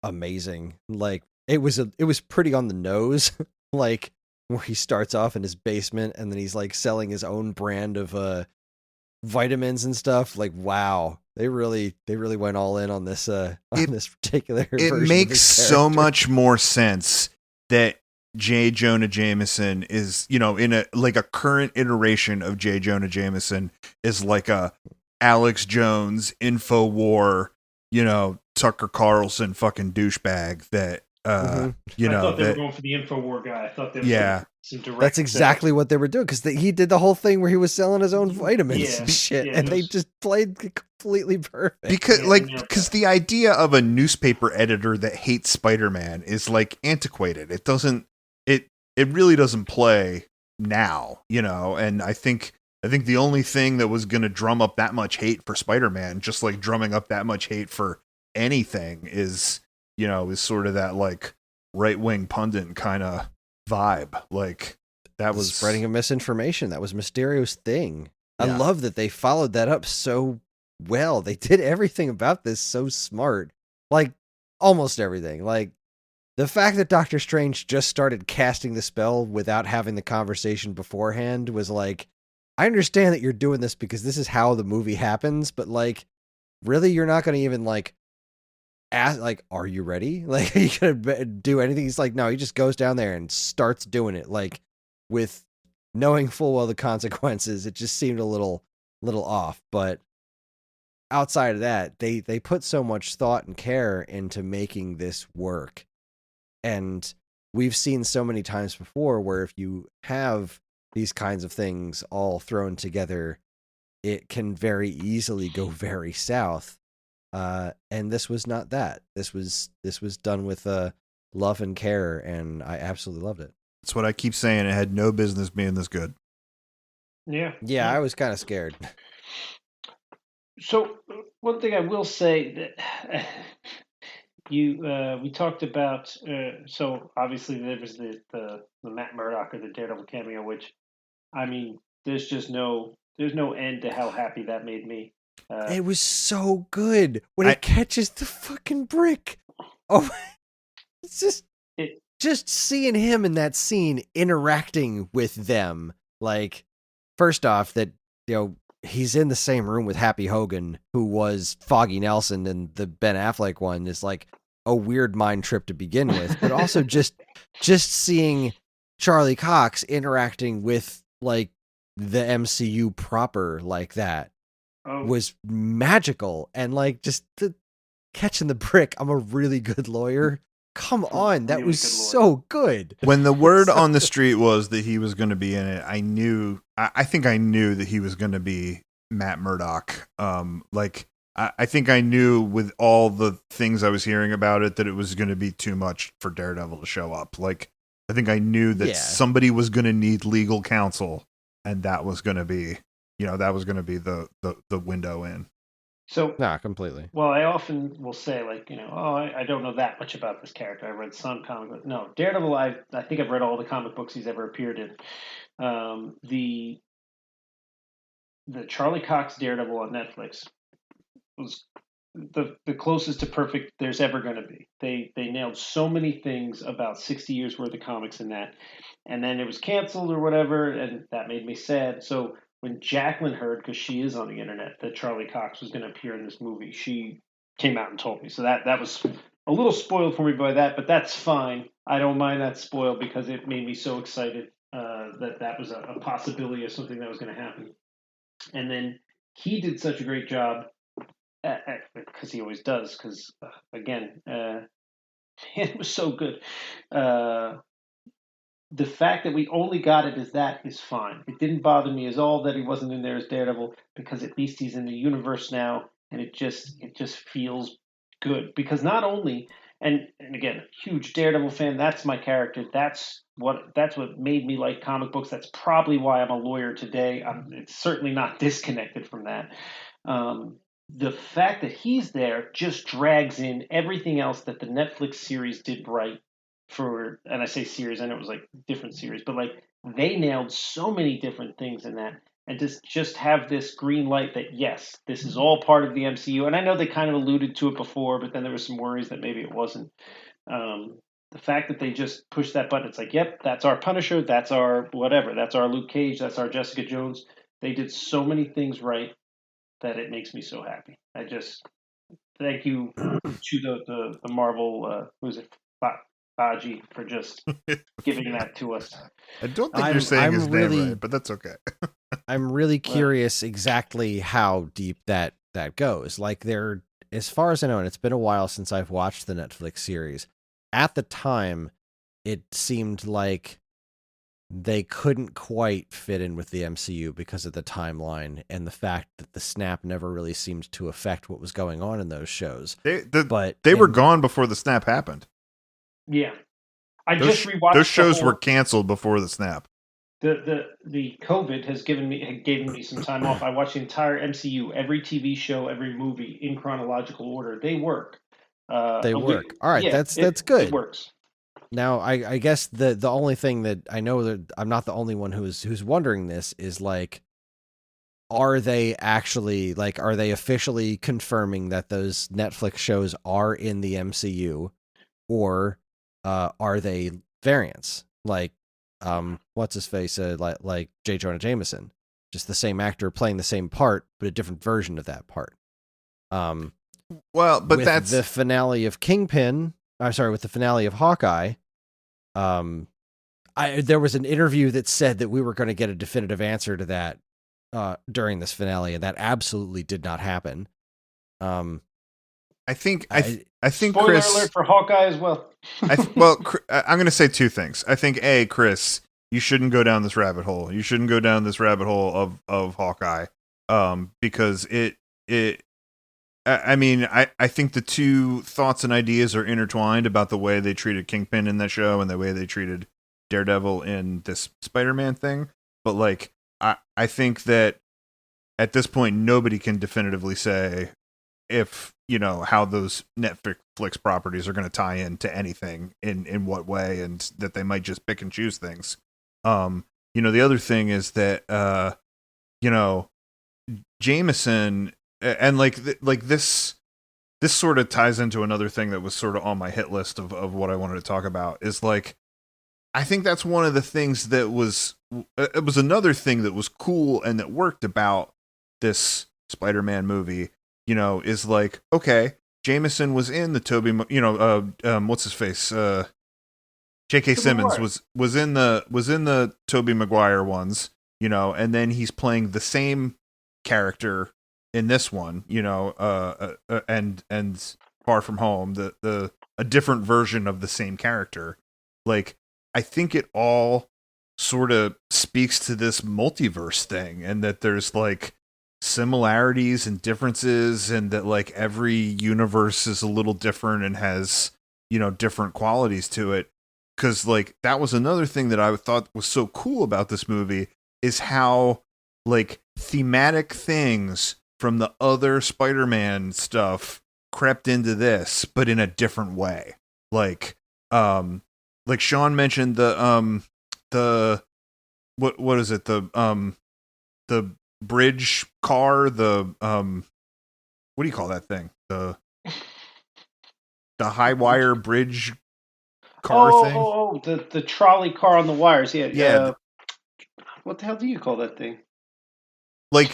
amazing. Like it was pretty on the nose, like where he starts off in his basement and then he's like selling his own brand of vitamins and stuff. Like, wow, they really went all in on this this particular it version makes of his so character. much more sense that J. Jonah Jameson is, in a current iteration of J. Jonah Jameson is like a Alex Jones InfoWar, Tucker Carlson fucking douchebag that I thought they were going for the InfoWar guy. I thought they were some direct. That's exactly what they were doing because he did the whole thing where he was selling his own vitamins and shit, and they just played completely perfect. Because the idea of a newspaper editor that hates Spider-Man is like antiquated. It doesn't. It really doesn't play now, And I think the only thing that was going to drum up that much hate for Spider-Man, just like drumming up that much hate for anything, is sort of that like right-wing pundit kind of vibe. Like that was spreading of misinformation. That was Mysterio's thing. Yeah. I love that they followed that up so well. They did everything about this so smart. Like almost everything. Like The fact that Doctor Strange just started casting the spell without having the conversation beforehand was like, I understand that you're doing this because this is how the movie happens, but like, really, you're not going to even like ask, like, are you ready? Like, are you going to do anything? He's like, no, he just goes down there and starts doing it, like, with knowing full well the consequences. It just seemed a little off, but outside of that, they put so much thought and care into making this work. And we've seen so many times before where if you have these kinds of things all thrown together, it can very easily go very south. And this was not that. This was done with love and care, and I absolutely loved it. That's what I keep saying. It had no business being this good. Yeah, I was kind of scared. So one thing I will say that we talked about. So obviously there was the Matt Murdock or the Daredevil cameo, which I mean, there's no end to how happy that made me. It was so good when it catches the fucking brick. Oh, it's just seeing him in that scene interacting with them. Like, first off, that he's in the same room with Happy Hogan, who was Foggy Nelson, and the Ben Affleck one is like a weird mind trip to begin with. But also just seeing Charlie Cox interacting with like the MCU proper like that was magical. And like just catching the brick, I'm a really good lawyer. Come on, that really was so good. When the word on the street was that he was going to be in it, I knew. I think I knew that he was going to be Matt Murdock. I think I knew with all the things I was hearing about it that it was going to be too much for Daredevil to show up. Like, I think I knew that somebody was going to need legal counsel, and that was going to be, the window in. So, completely. Well, I often will say, like, I don't know that much about this character. I read some comic books. No, Daredevil, I think I've read all the comic books he's ever appeared in. The Charlie Cox Daredevil on Netflix was the closest to perfect there's ever going to be. They nailed so many things about 60 years worth of comics in that. And then it was canceled or whatever, and that made me sad. So when Jacqueline heard, because she is on the internet, that Charlie Cox was going to appear in this movie, she came out and told me. So that was a little spoiled for me by that, but that's fine. I don't mind that spoil because it made me so excited that was a possibility of something that was going to happen. And then he did such a great job, because he always does, because, again, it was so good. The fact that we only got it as that is fine. It didn't bother me at all that he wasn't in there as Daredevil, because at least he's in the universe now, and it just feels good. Because not only, and again, huge Daredevil fan, that's my character. That's what made me like comic books. That's probably why I'm a lawyer today. It's certainly not disconnected from that. The fact that he's there just drags in everything else that the Netflix series did right. And I say series, I know it was like different series, but like they nailed so many different things in that, and just have this green light that yes, this is all part of the MCU. And I know they kind of alluded to it before, but then there were some worries that maybe it wasn't. The fact that they just pushed that button, it's like, yep, that's our Punisher, that's our whatever, that's our Luke Cage, that's our Jessica Jones. They did so many things right that it makes me so happy. I just thank you to the Marvel, who's it? Baji, for just giving that to us. I don't think you're saying his name right, but that's okay. I'm really curious exactly how deep that goes. Like, as far as I know, and it's been a while since I've watched the Netflix series, at the time, it seemed like they couldn't quite fit in with the MCU because of the timeline and the fact that the snap never really seemed to affect what was going on in those shows. They were gone before the snap happened. Yeah, I just rewatched. Those shows were canceled before the snap. The COVID has given me some time off. I watched the entire MCU, every TV show, every movie in chronological order. They work. They work. All right, that's good. It works. Now, I guess the only thing that I know that I'm not the only one who's wondering this is like, are they officially confirming that those Netflix shows are in the MCU, or are they variants? Like, what's his face? Like J. Jonah Jameson, just the same actor playing the same part, but a different version of that part. Well, but With that's the finale of Kingpin. I'm sorry, with the finale of Hawkeye. There was an interview that said that we were going to get a definitive answer to that during this finale, and that absolutely did not happen. I think Spoiler Kris. alert for Hawkeye as well. I'm going to say two things. I think Kris, you shouldn't go down this rabbit hole. You shouldn't go down this rabbit hole of Hawkeye, because I think the two thoughts and ideas are intertwined about the way they treated Kingpin in that show and the way they treated Daredevil in this Spider-Man thing. But like, I think that at this point, nobody can definitively say if, how those Netflix properties are going to tie into anything in what way, and that they might just pick and choose things. The other thing is that, Jameson, and this sort of ties into another thing that was sort of on my hit list of what I wanted to talk about, is like, I think that's one of the things that was, it was another thing that was cool and that worked about this Spider-Man movie, is like, okay, Jameson was in the Toby, what's his face? J.K. Simmons was in the Tobey Maguire ones, and then he's playing the same character in this one, and Far From Home, a different version of the same character. Like, I think it all sort of speaks to this multiverse thing, and that there's like similarities and differences, and that like every universe is a little different and has, different qualities to it. Because like, that was another thing that I thought was so cool about this movie, is how like thematic things from the other Spider-Man stuff crept into this, but in a different way. Like Sean mentioned the what is it, the bridge car, the what do you call that thing, the high wire bridge car thing. The trolley car on the wires. Yeah. What the hell do you call that thing? Like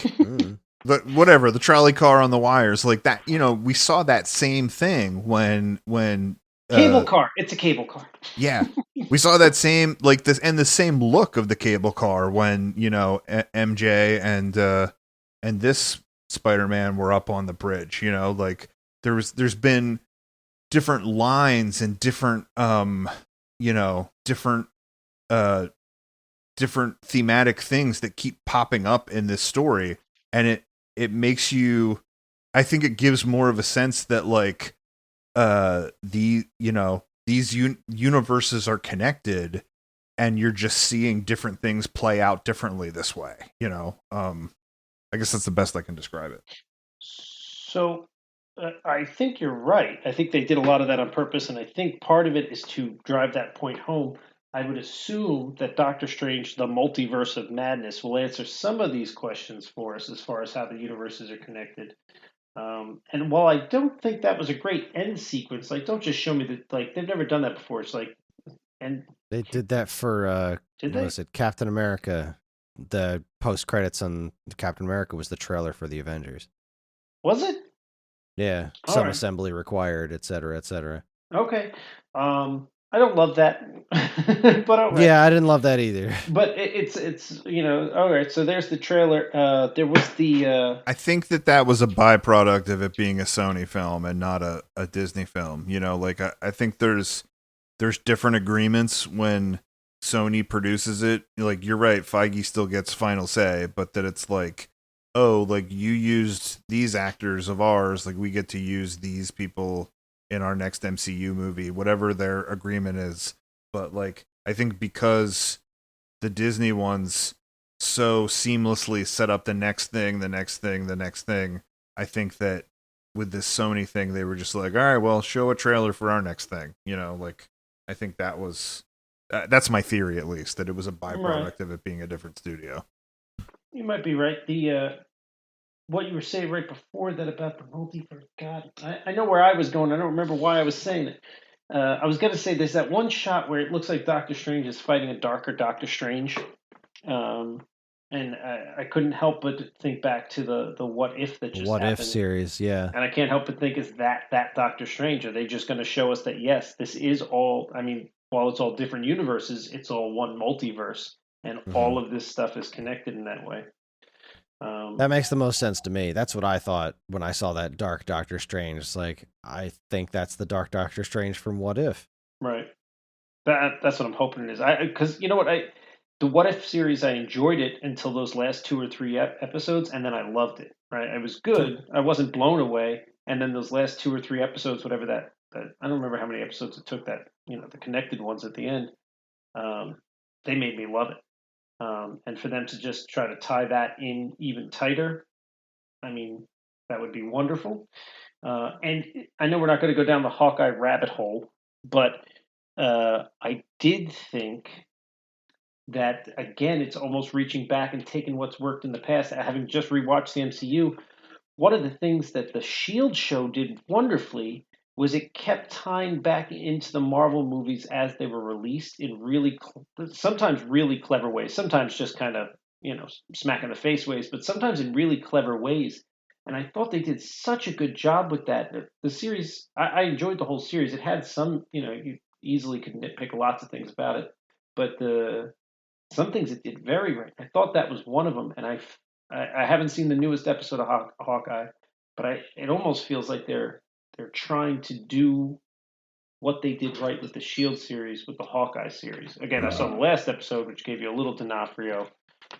the trolley car on the wires, like that. We saw that same thing when cable car. It's a cable car. Yeah, we saw that same, like, this, and the same look of the cable car when MJ and this Spider-Man were up on the bridge. Like, there's been different lines and different different thematic things that keep popping up in this story, and it makes you, I think it gives more of a sense that like these universes are connected, and you're just seeing different things play out differently this way. I guess that's the best I can describe it. So I think you're right. I think they did a lot of that on purpose, and I think part of it is to drive that point home. I would assume that Doctor Strange, the Multiverse of Madness, will answer some of these questions for us as far as how the universes are connected. And while I don't think that was a great end sequence, like, don't just show me that, like, they've never done that before. It's like, and they did that for did what they? was it, Captain America? The post credits on Captain America was the trailer for the Avengers. Was it? Yeah, All some right. assembly required, etc., etc. Okay. I don't love that, but all right. Yeah, I didn't love that either. But it's all right. So there's the trailer. There was the. I think that was a byproduct of it being a Sony film and not a Disney film. Like, I think there's different agreements when Sony produces it. Like, you're right, Feige still gets final say, but that it's like, oh, like, you used these actors of ours, like, we get to use these people in our next MCU movie, whatever their agreement is. But like, I think because the Disney ones so seamlessly set up the next thing, I think that with this Sony thing, they were just like, all right, well, show a trailer for our next thing. Like, I think that was, that's my theory, at least, that it was a byproduct of it being a different studio. You might be right. The what you were saying right before that about the multiverse. God, I know where I was going. I don't remember why I was saying it. I was gonna say there's that one shot where it looks like Doctor Strange is fighting a darker Doctor Strange, um, and I couldn't help but think back to the what if that just What If happened, series, yeah. and I can't help but think is that Doctor Strange? Are they just going to show us that yes, this is all? I mean, while it's all different universes, it's all one multiverse, and Mhm. all of this stuff is connected in that way. That makes the most sense to me. That's what I thought when I saw that Dark Doctor Strange. It's like, I think that's the Dark Doctor Strange from What If. Right. That's what I'm hoping it is. Because you know what the What If series, I enjoyed it until those last 2 or 3 episodes, and then I loved it. Right, it was good. I wasn't blown away, and then those last 2 or 3 episodes, whatever that I don't remember how many episodes it took. That the connected ones at the end, um, they made me love it. And for them to just try to tie that in even tighter, I mean, that would be wonderful. And I know we're not going to go down the Hawkeye rabbit hole, but I did think that again, it's almost reaching back and taking what's worked in the past. Having just rewatched the MCU, one of the things that the Shield show did wonderfully was it kept tying back into the Marvel movies as they were released in really, sometimes really clever ways, sometimes just kind of, smack in the face ways, but sometimes in really clever ways. And I thought they did such a good job with that. The series, I enjoyed the whole series. It had some, you easily could nitpick lots of things about it, but some things it did very right. I thought that was one of them, and I haven't seen the newest episode of Hawkeye, but it almost feels like they're trying to do what they did right with the Shield series with the Hawkeye series. Again, I saw the last episode, which gave you a little D'Onofrio,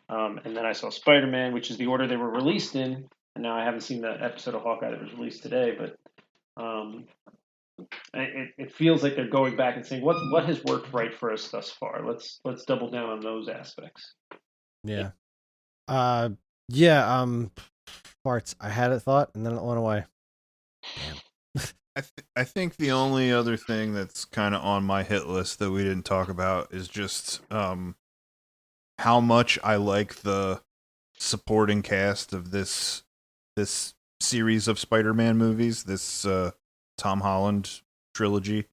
and then I saw Spider Man, which is the order they were released in, and now I haven't seen the episode of Hawkeye that was released today, but um, it feels like they're going back and saying what has worked right for us thus far. Let's double down on those aspects. Yeah. Uh, yeah. Parts. I had a thought and then it went away. Damn. I think the only other thing that's kind of on my hit list that we didn't talk about is just how much I like the supporting cast of this series of Spider-Man movies, this Tom Holland trilogy.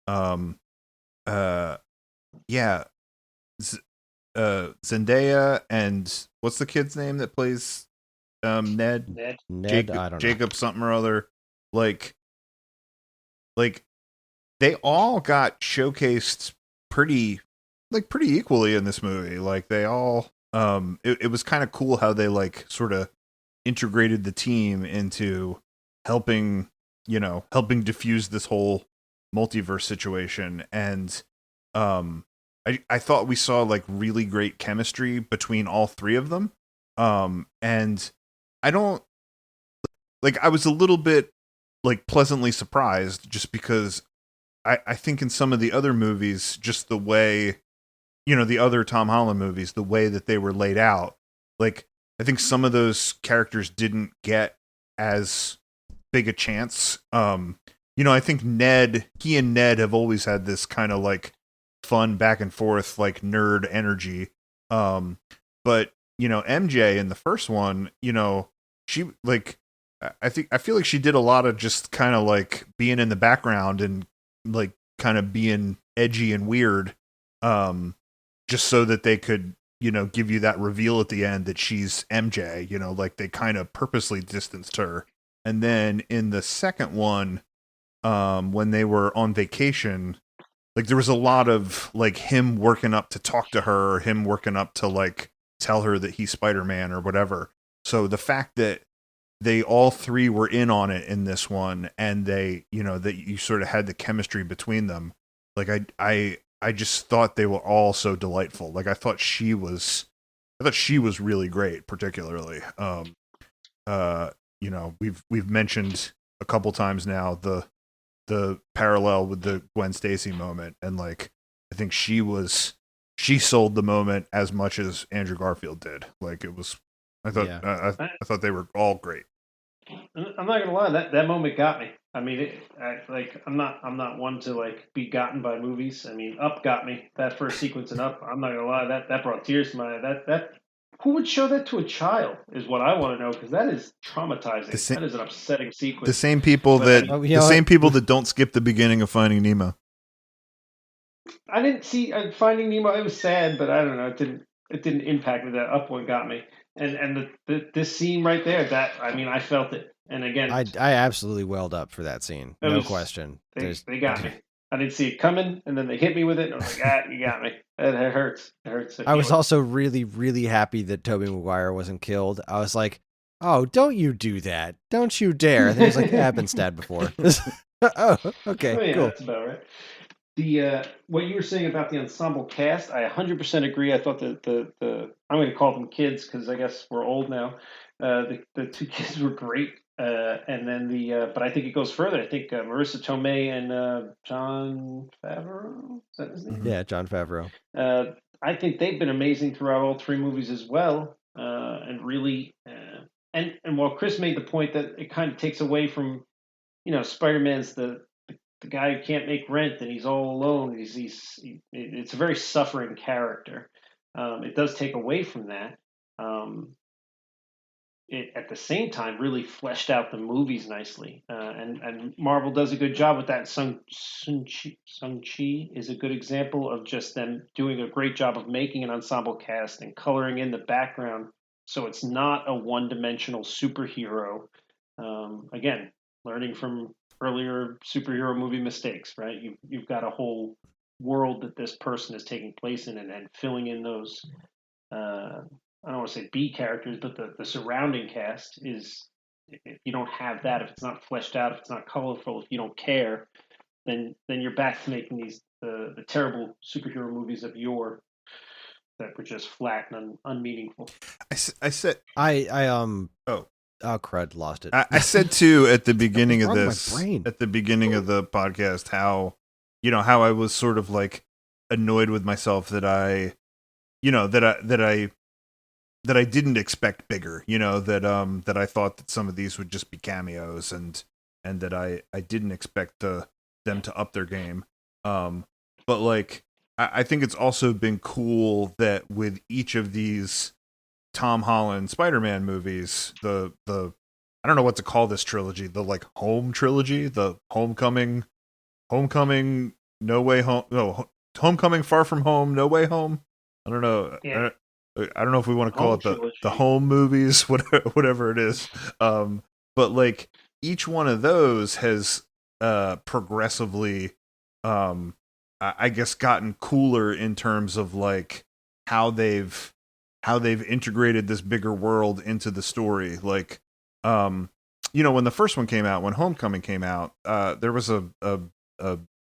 Um, yeah, Zendaya and what's the kid's name that plays Ned? Ned, I don't know. Jacob something or other. Like they all got showcased pretty equally in this movie. Like they all it was kind of cool how they like sort of integrated the team into helping diffuse this whole multiverse situation. And I thought we saw like really great chemistry between all three of them. And I don't like I was a little bit like pleasantly surprised just because I think in some of the other movies, just the way, the other Tom Holland movies, the way that they were laid out, like, I think some of those characters didn't get as big a chance. I think he and Ned have always had this kind of like fun back and forth, like nerd energy. But, MJ in the first one, she like, I feel like she did a lot of just kind of like being in the background and like kind of being edgy and weird, just so that they could, give you that reveal at the end that she's MJ, like they kind of purposely distanced her. And then in the second one, when they were on vacation, like there was a lot of like him working up to talk to her, him working up to like tell her that he's Spider-Man or whatever. So the fact that they all three were in on it in this one, and they, that you sort of had the chemistry between them. Like I just thought they were all so delightful. Like I thought she was really great, particularly. We've mentioned a couple times now the parallel with the Gwen Stacy moment, and like I think she sold the moment as much as Andrew Garfield did. Like it was, I thought I thought they were all great. I'm not gonna lie, that moment got me. I mean, I'm not one to like be gotten by movies. I mean, Up got me. That first sequence in Up, I'm not gonna lie, that brought tears to my eye. That who would show that to a child is what I want to know, because that is traumatizing. That is an upsetting sequence. The same people that don't skip the beginning of Finding Nemo. I didn't see Finding Nemo. It was sad, but I don't know. It didn't impact me. That Up one got me, and this scene right there. That I mean, I felt it. And again, I absolutely welled up for that scene. it No was question. they got me. I didn't see it coming, and then they hit me with it. And I was like, you got me. It hurts. It hurts. I was also really, really happy that Tobey Maguire wasn't killed. I was like, oh, don't you do that. Don't you dare. And then he's like, yeah, I've been stabbed before. Oh, okay, Oh yeah, cool. that's about right. The what you were saying about the ensemble cast, I 100% agree. I thought that the I'm going to call them kids because I guess we're old now. The two kids were great, and then but I think it goes further. I think Marissa Tomei and John Favreau, is that his name? Mhm. Yeah, Jon Favreau. I think they've been amazing throughout all three movies as well, and really, and while Chris made the point that it kind of takes away from, Spider-Man's the guy who can't make rent and he's all alone. It's a very suffering character. It does take away from that. It at the same time really fleshed out the movies nicely, and Marvel does a good job with that. Shang-Chi is a good example of just them doing a great job of making an ensemble cast and coloring in the background, so it's not a one-dimensional superhero. Again, learning from earlier superhero movie mistakes, right? You've got a whole world that this person is taking place in, and filling in those. I don't want to say B characters, but the surrounding cast is. If you don't have that, if it's not fleshed out, if it's not colorful, if you don't care, then you're back to making these the terrible superhero movies of yore that were just flat and unmeaningful. I said, Oh crud, lost it. I said too at the beginning of wrong with my this, brain? at the beginning of the podcast, how I was sort of like annoyed with myself that I didn't expect bigger, that I thought that some of these would just be cameos, and that I didn't expect them to up their game. But like I think it's also been cool that with each of these Tom Holland Spider-Man movies, the I don't know what to call this trilogy, the like home trilogy, the Homecoming, No Way Home, no, Homecoming, Far From Home, No Way Home. I don't know. Yeah. I don't know if we want to call Home it trilogy. the home movies, whatever it is. But like each one of those has progressively, I guess, gotten cooler in terms of like how they've integrated this bigger world into the story. Like, when the first one came out, when Homecoming came out, there was a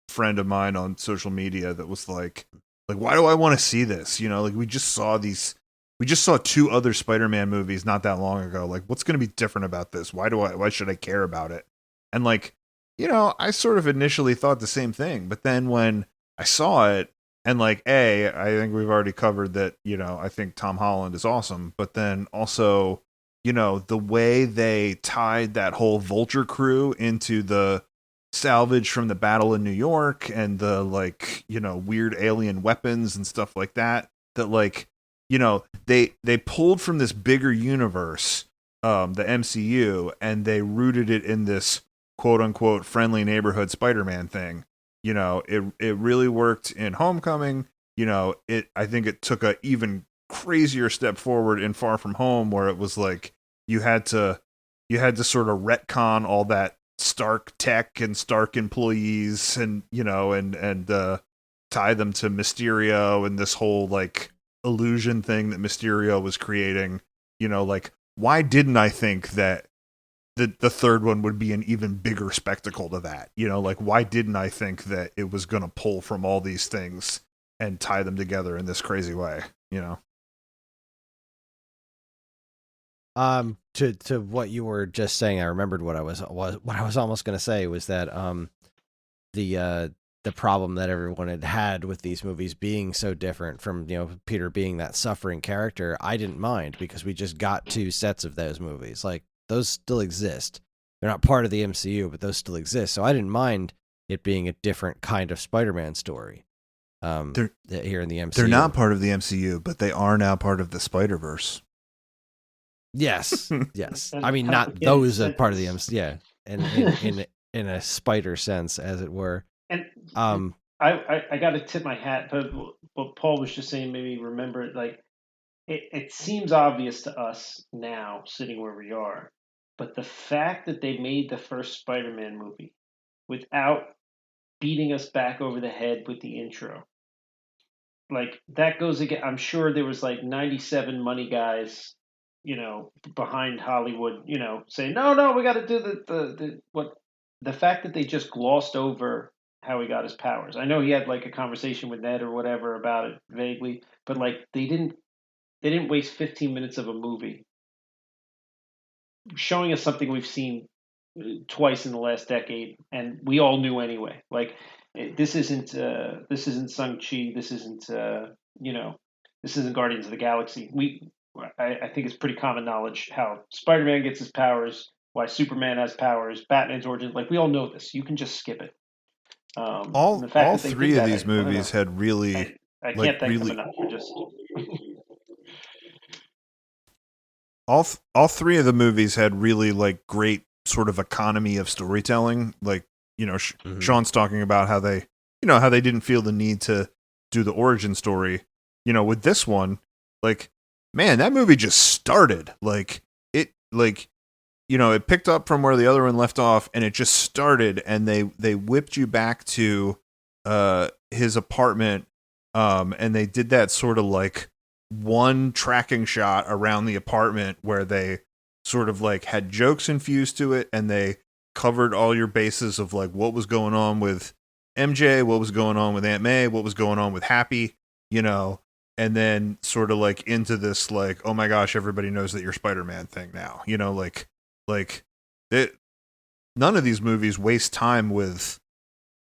friend of mine on social media that was like, why do I want to see this? Like we just saw two other Spider-Man movies not that long ago. Like, what's going to be different about this? Why should I care about it? And like, I sort of initially thought the same thing, but then when I saw it, and like, I think we've already covered that, I think Tom Holland is awesome, but then also, the way they tied that whole Vulture crew into the salvage from the battle in New York and the like, weird alien weapons and stuff like that, that like, they pulled from this bigger universe, the MCU, and they rooted it in this quote unquote friendly neighborhood Spider-Man thing. It really worked in Homecoming. I think it took a even crazier step forward in Far From Home, where it was like you had to sort of retcon all that Stark tech and Stark employees, and and tie them to Mysterio and this whole like illusion thing that Mysterio was creating. Like, why didn't I think that the third one would be an even bigger spectacle to that? Like, why didn't I think that it was going to pull from all these things and tie them together in this crazy way? To what you were just saying, I remembered what I was almost going to say was that the problem that everyone had with these movies being so different from, Peter being that suffering character, I didn't mind because we just got 2 sets of those movies. Like, those still exist. They're not part of the MCU, but those still exist. So I didn't mind it being a different kind of Spider-Man story. Here in the MCU. They're not part of the MCU, but they are now part of the Spider-Verse. Yes, yes. I mean, not those are part of the MCU. Yeah, in a spider sense, as it were. And I got to tip my hat, but what Paul was just saying made me remember it. Like it seems obvious to us now, sitting where we are, but the fact that they made the first Spider-Man movie without beating us back over the head with the intro, like that goes again. I'm sure there was like 97 money guys, behind Hollywood, saying no, we got to do the what the fact that they just glossed over how he got his powers. I know he had like a conversation with Ned or whatever about it vaguely, but like they didn't waste 15 minutes of a movie showing us something we've seen twice in the last decade, and we all knew anyway. Like this isn't Shang-Chi. You know this isn't Guardians of the Galaxy. I think it's pretty common knowledge how Spider-Man gets his powers, why Superman has powers, Batman's origin. Like we all know this. You can just skip it. And the fact All that they did three of that, these I don't movies know. had really I like can't thank them really enough for just. all three of the movies had really like great sort of economy of storytelling. Like, Mhm. Sean's talking about how they didn't feel the need to do the origin story. With this one, like, man, that movie just started. It picked up from where the other one left off, and it just started, and they whipped you back to his apartment, and they did that sort of like one tracking shot around the apartment where they sort of like had jokes infused to it, and they covered all your bases of like what was going on with MJ, what was going on with Aunt May, what was going on with Happy, and then sort of like into this like, oh my gosh, everybody knows that you're Spider-Man thing now, like it. None of these movies waste time with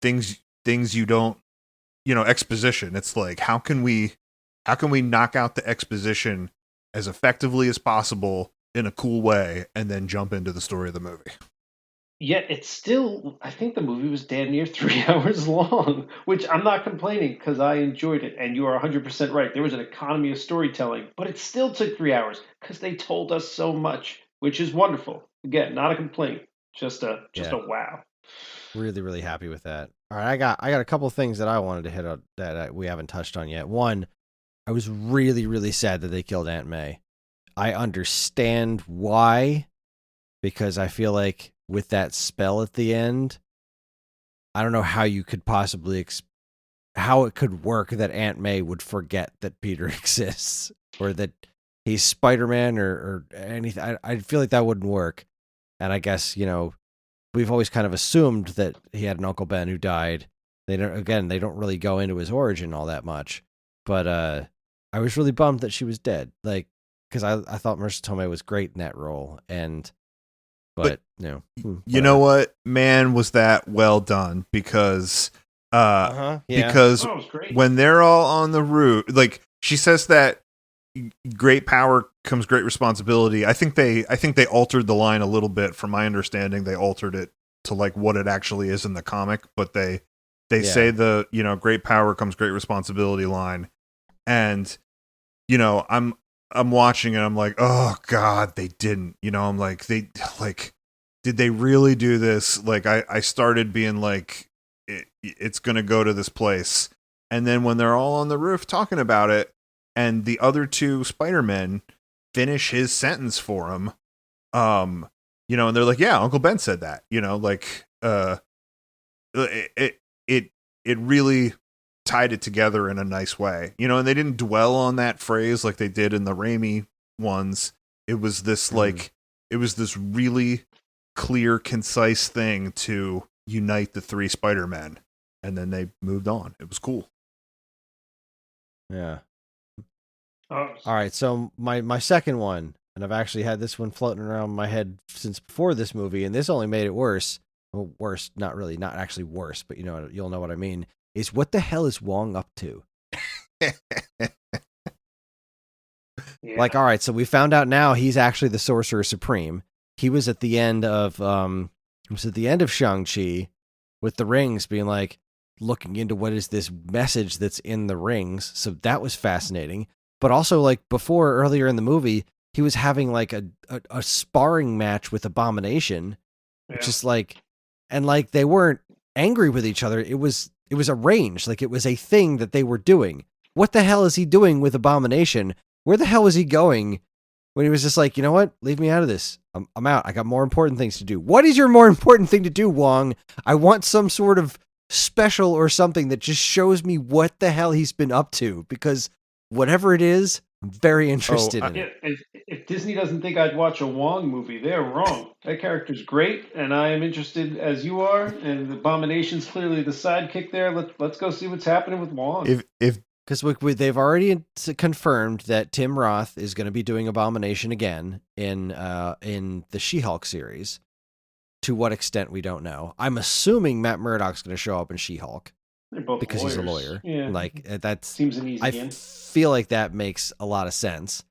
things you don't, exposition. It's like, how can we knock out the exposition as effectively as possible in a cool way, and then jump into the story of the movie? Yet it's still, I think the movie was damn near 3 hours long, which I'm not complaining because I enjoyed it. And you are 100% right. There was an economy of storytelling, but it still took 3 hours because they told us so much, which is wonderful. Again, not a complaint, just a Yeah. wow. Really, really happy with that. All right, I got a couple things that I wanted to hit on that we haven't touched on yet. One, I was really, really sad that they killed Aunt May. I understand why, because I feel like with that spell at the end, I don't know how you could possibly how it could work that Aunt May would forget that Peter exists or that he's Spider-Man or anything. I feel like that wouldn't work. And I guess, we've always kind of assumed that he had an Uncle Ben who died. They don't really go into his origin all that much. But I was really bummed that she was dead. Like, because I thought Marissa Tomei was great in that role. But you whatever. know what, man, was that well done? Because Yeah. because Oh, it was great. when they're all on the roof, like she says that great power comes great responsibility. I think they altered the line a little bit. From my understanding, they altered it to like what it actually is in the comic, but they say the, great power comes great responsibility line. And I'm watching it, I'm like, oh god, they didn't. I'm like, did they really do this? Like I started being like, it's gonna go to this place. And then when they're all on the roof talking about it, and the other two Spider-Men finish his sentence for him, and they're like, yeah, Uncle Ben said that, it really tied it together in a nice way, and they didn't dwell on that phrase like they did in the Raimi ones. It was this it was this really clear, concise thing to unite the three Spider-Men, and then they moved on. It was cool. Yeah. Oh, All right, so my second one, and I've actually had this one floating around my head since before this movie, and this only made it worse. Well, worse, not actually worse, but you'll know what I mean. Is what the hell is Wong up to? yeah. Like, all right, so we found out now he's actually the Sorcerer Supreme. He was at the end of Shang-Chi with the rings, being like looking into what is this message that's in the rings. So that was fascinating. But also, like earlier in the movie, he was having like a sparring match with Abomination, which is like, and like they weren't angry with each other. It was It was arranged, like it was a thing that they were doing. What the hell is he doing with Abomination? Where the hell was he going when he was just like, you know what? Leave me out of this. I'm out. I got more important things to do. What is your more important thing to do, Wong? I want some sort of special or something that just shows me what the hell he's been up to, because whatever it is, I'm very interested in it. If Disney doesn't think I'd watch a Wong movie, they're wrong. That character's great, and I am interested as you are. And the Abomination's clearly the sidekick there. Let's go see what's happening with Wong. If Because they've already confirmed that Tim Roth is going to be doing Abomination again in the She-Hulk series. To what extent, we don't know. I'm assuming Matt Murdock's going to show up in She-Hulk. They're both because lawyers. he's a lawyer. Yeah. Like that's seems an easy I in. feel like that makes a lot of sense.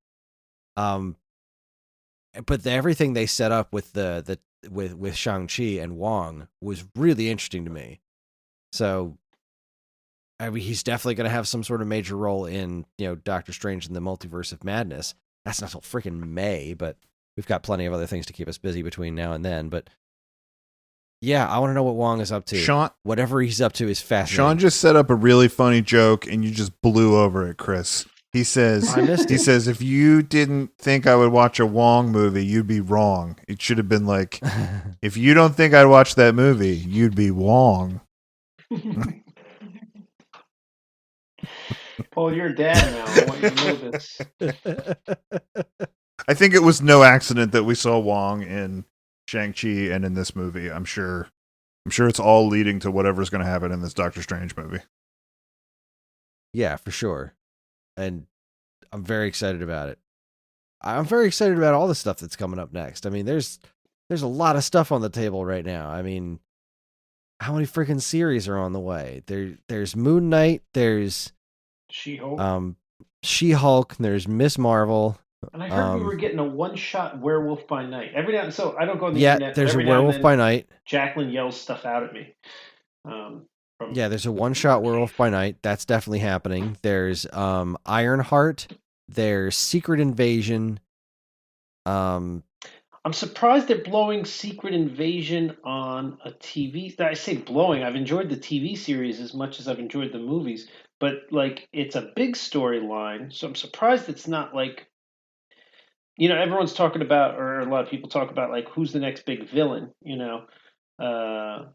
But everything they set up with with Shang-Chi and Wong was really interesting to me. So I mean, he's definitely going to have some sort of major role in, Doctor Strange and the Multiverse of Madness. That's not till freaking May, but we've got plenty of other things to keep us busy between now and then. But yeah, I want to know what Wong is up to. Sean, whatever he's up to is fascinating. Sean just set up a really funny joke, and you just blew over it, Chris. He says, if you didn't think I would watch a Wong movie, you'd be wrong. It should have been like, if you don't think I'd watch that movie, you'd be Wong. Paul, you're a dad now. I want you to know this. I think it was no accident that we saw Wong in Shang-Chi and in this movie. I'm sure it's all leading to whatever's going to happen in this Doctor Strange movie. Yeah, for sure. And I'm very excited about it. I'm very excited about all the stuff that's coming up next. I mean, there's a lot of stuff on the table right now. I mean, how many freaking series are on the way? There's Moon Knight, there's She-Hulk. She-Hulk, there's Miss Marvel. And I heard we were getting a one-shot Werewolf by Night. Every now, so I don't go on the yeah, internet. There's every a Werewolf by Night. Jacqueline yells stuff out at me. There's a one-shot Werewolf by Night. That's definitely happening. There's Ironheart. There's Secret Invasion. I'm surprised they're blowing Secret Invasion on a TV. I say blowing. I've enjoyed the TV series as much as I've enjoyed the movies, but like it's a big storyline, so I'm surprised it's not like, everyone's talking about, or a lot of people talk about like who's the next big villain, because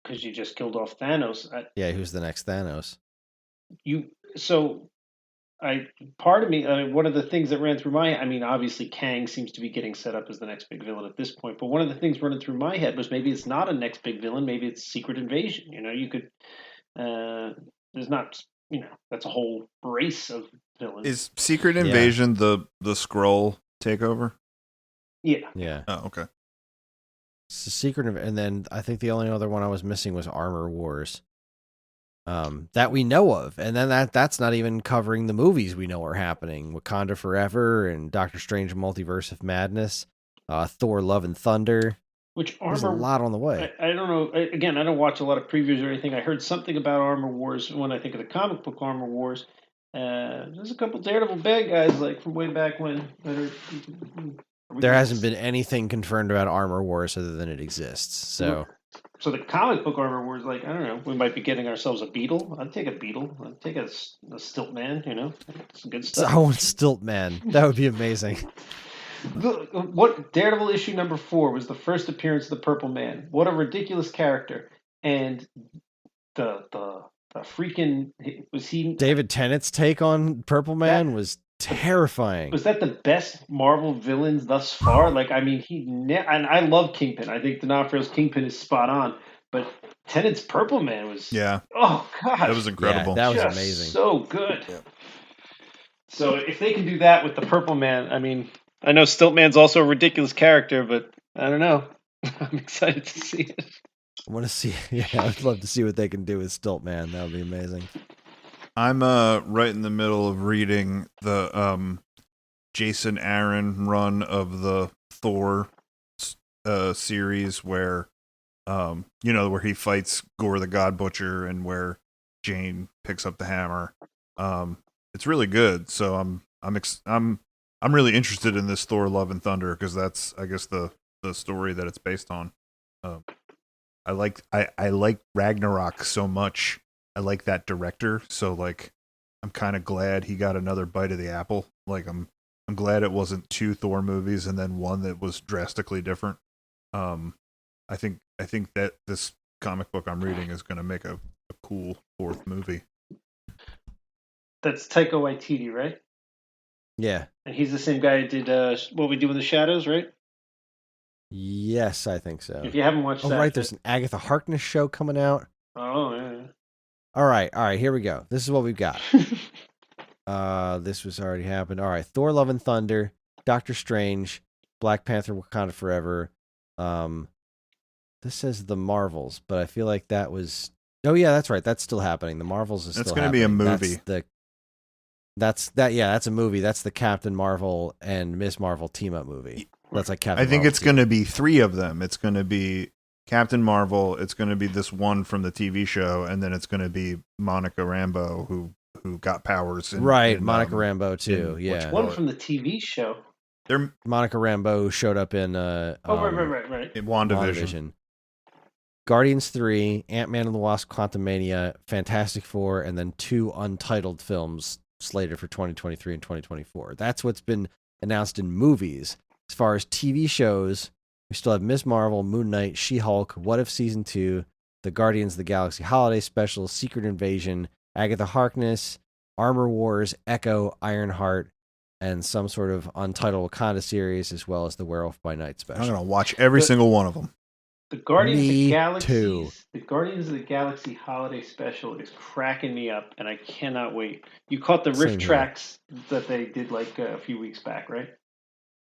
you just killed off Thanos. Who's the next Thanos? Part of me, one of the things that ran through obviously Kang seems to be getting set up as the next big villain at this point, but one of the things running through my head was maybe it's not a next big villain, maybe it's Secret Invasion. You could, there's not, that's a whole race of villains. Is Secret Invasion the Skrull takeover? Yeah. Yeah. Oh, okay. It's a Secret, and then I think the only other one I was missing was Armor Wars. That we know of, and then that's not even covering the movies we know are happening: Wakanda Forever and Doctor Strange Multiverse of Madness, Thor: Love and Thunder. There's a lot on the way. I don't know. Again, I don't watch a lot of previews or anything. I heard something about Armor Wars when I think of the comic book Armor Wars. There's a couple Daredevil bad guys like from way back when. There hasn't been anything confirmed about Armor Wars other than it exists. So the comic book Armor Wars, like, I don't know, we might be getting ourselves a Beetle. I'd take a Beetle. I'd take a Stilt Man, some good stuff. I want Stilt Man. That would be amazing. What Daredevil issue number 4 was the first appearance of the Purple Man. What a ridiculous character. And the freaking, was he... David Tennant's take on Purple Man was terrifying. Was that the best Marvel villains thus far? Like, I mean, and I love Kingpin. I think D'Onofrio's Kingpin is spot on. But Tennant's Purple Man was... Yeah. Oh, God. That was incredible. Yeah, that was amazing. So good. Yeah. So if they can do that with the Purple Man, I mean, I know Stiltman's also a ridiculous character, but I don't know. I'm excited to see it. I want to see... Yeah, I'd love to see what they can do with Stilt Man. That would be amazing. I'm right in the middle of reading the Jason Aaron run of the Thor series where where he fights Gore the God Butcher and where Jane picks up the hammer. It's really good. So I'm really interested in this Thor Love and Thunder because that's, I guess, the story that it's based on. I like Ragnarok so much. I like that director, so like I'm kind of glad he got another bite of the apple. Like I'm glad it wasn't 2 Thor movies and then one that was drastically different. I think that this comic book I'm reading is going to make a cool 4th movie. That's Taika Waititi, right? Yeah. And he's the same guy who did What We Do in the Shadows, right? Yes, I think so. If you haven't watched that, right, there's an Agatha Harkness show coming out. Oh yeah. All right, here we go. This is what we've got. This was already happened. All right, Thor: Love and Thunder, Doctor Strange, Black Panther: Wakanda Forever. This says The Marvels, but I feel like that was. Oh yeah, that's right. That's still happening. The Marvels is That's still going to be a happening. movie. That's a movie. That's the Captain Marvel and Miss Marvel team up movie. That's like Captain I think Marvel it's going to be 3 of them. It's going to be Captain Marvel, it's going to be this one from the TV show, and then it's going to be Monica Rambeau who got powers in, Monica Rambeau too. Yeah. One from the TV show. Monica Rambeau showed up in right. In WandaVision. Guardians 3, Ant-Man and the Wasp: Quantumania, Fantastic Four, and then 2 untitled films slated for 2023 and 2024. That's what's been announced in movies. As far as TV shows, we still have Miss Marvel, Moon Knight, She-Hulk, What If Season 2, the Guardians of the Galaxy Holiday Special, Secret Invasion, Agatha Harkness, Armor Wars, Echo, Ironheart, and some sort of untitled Wakanda series, as well as the Werewolf by Night special. I'm going to watch every single one of them. The Guardians of the Galaxy, too. The Guardians of the Galaxy Holiday Special is cracking me up, and I cannot wait. You caught the riff tracks that they did like a few weeks back, right?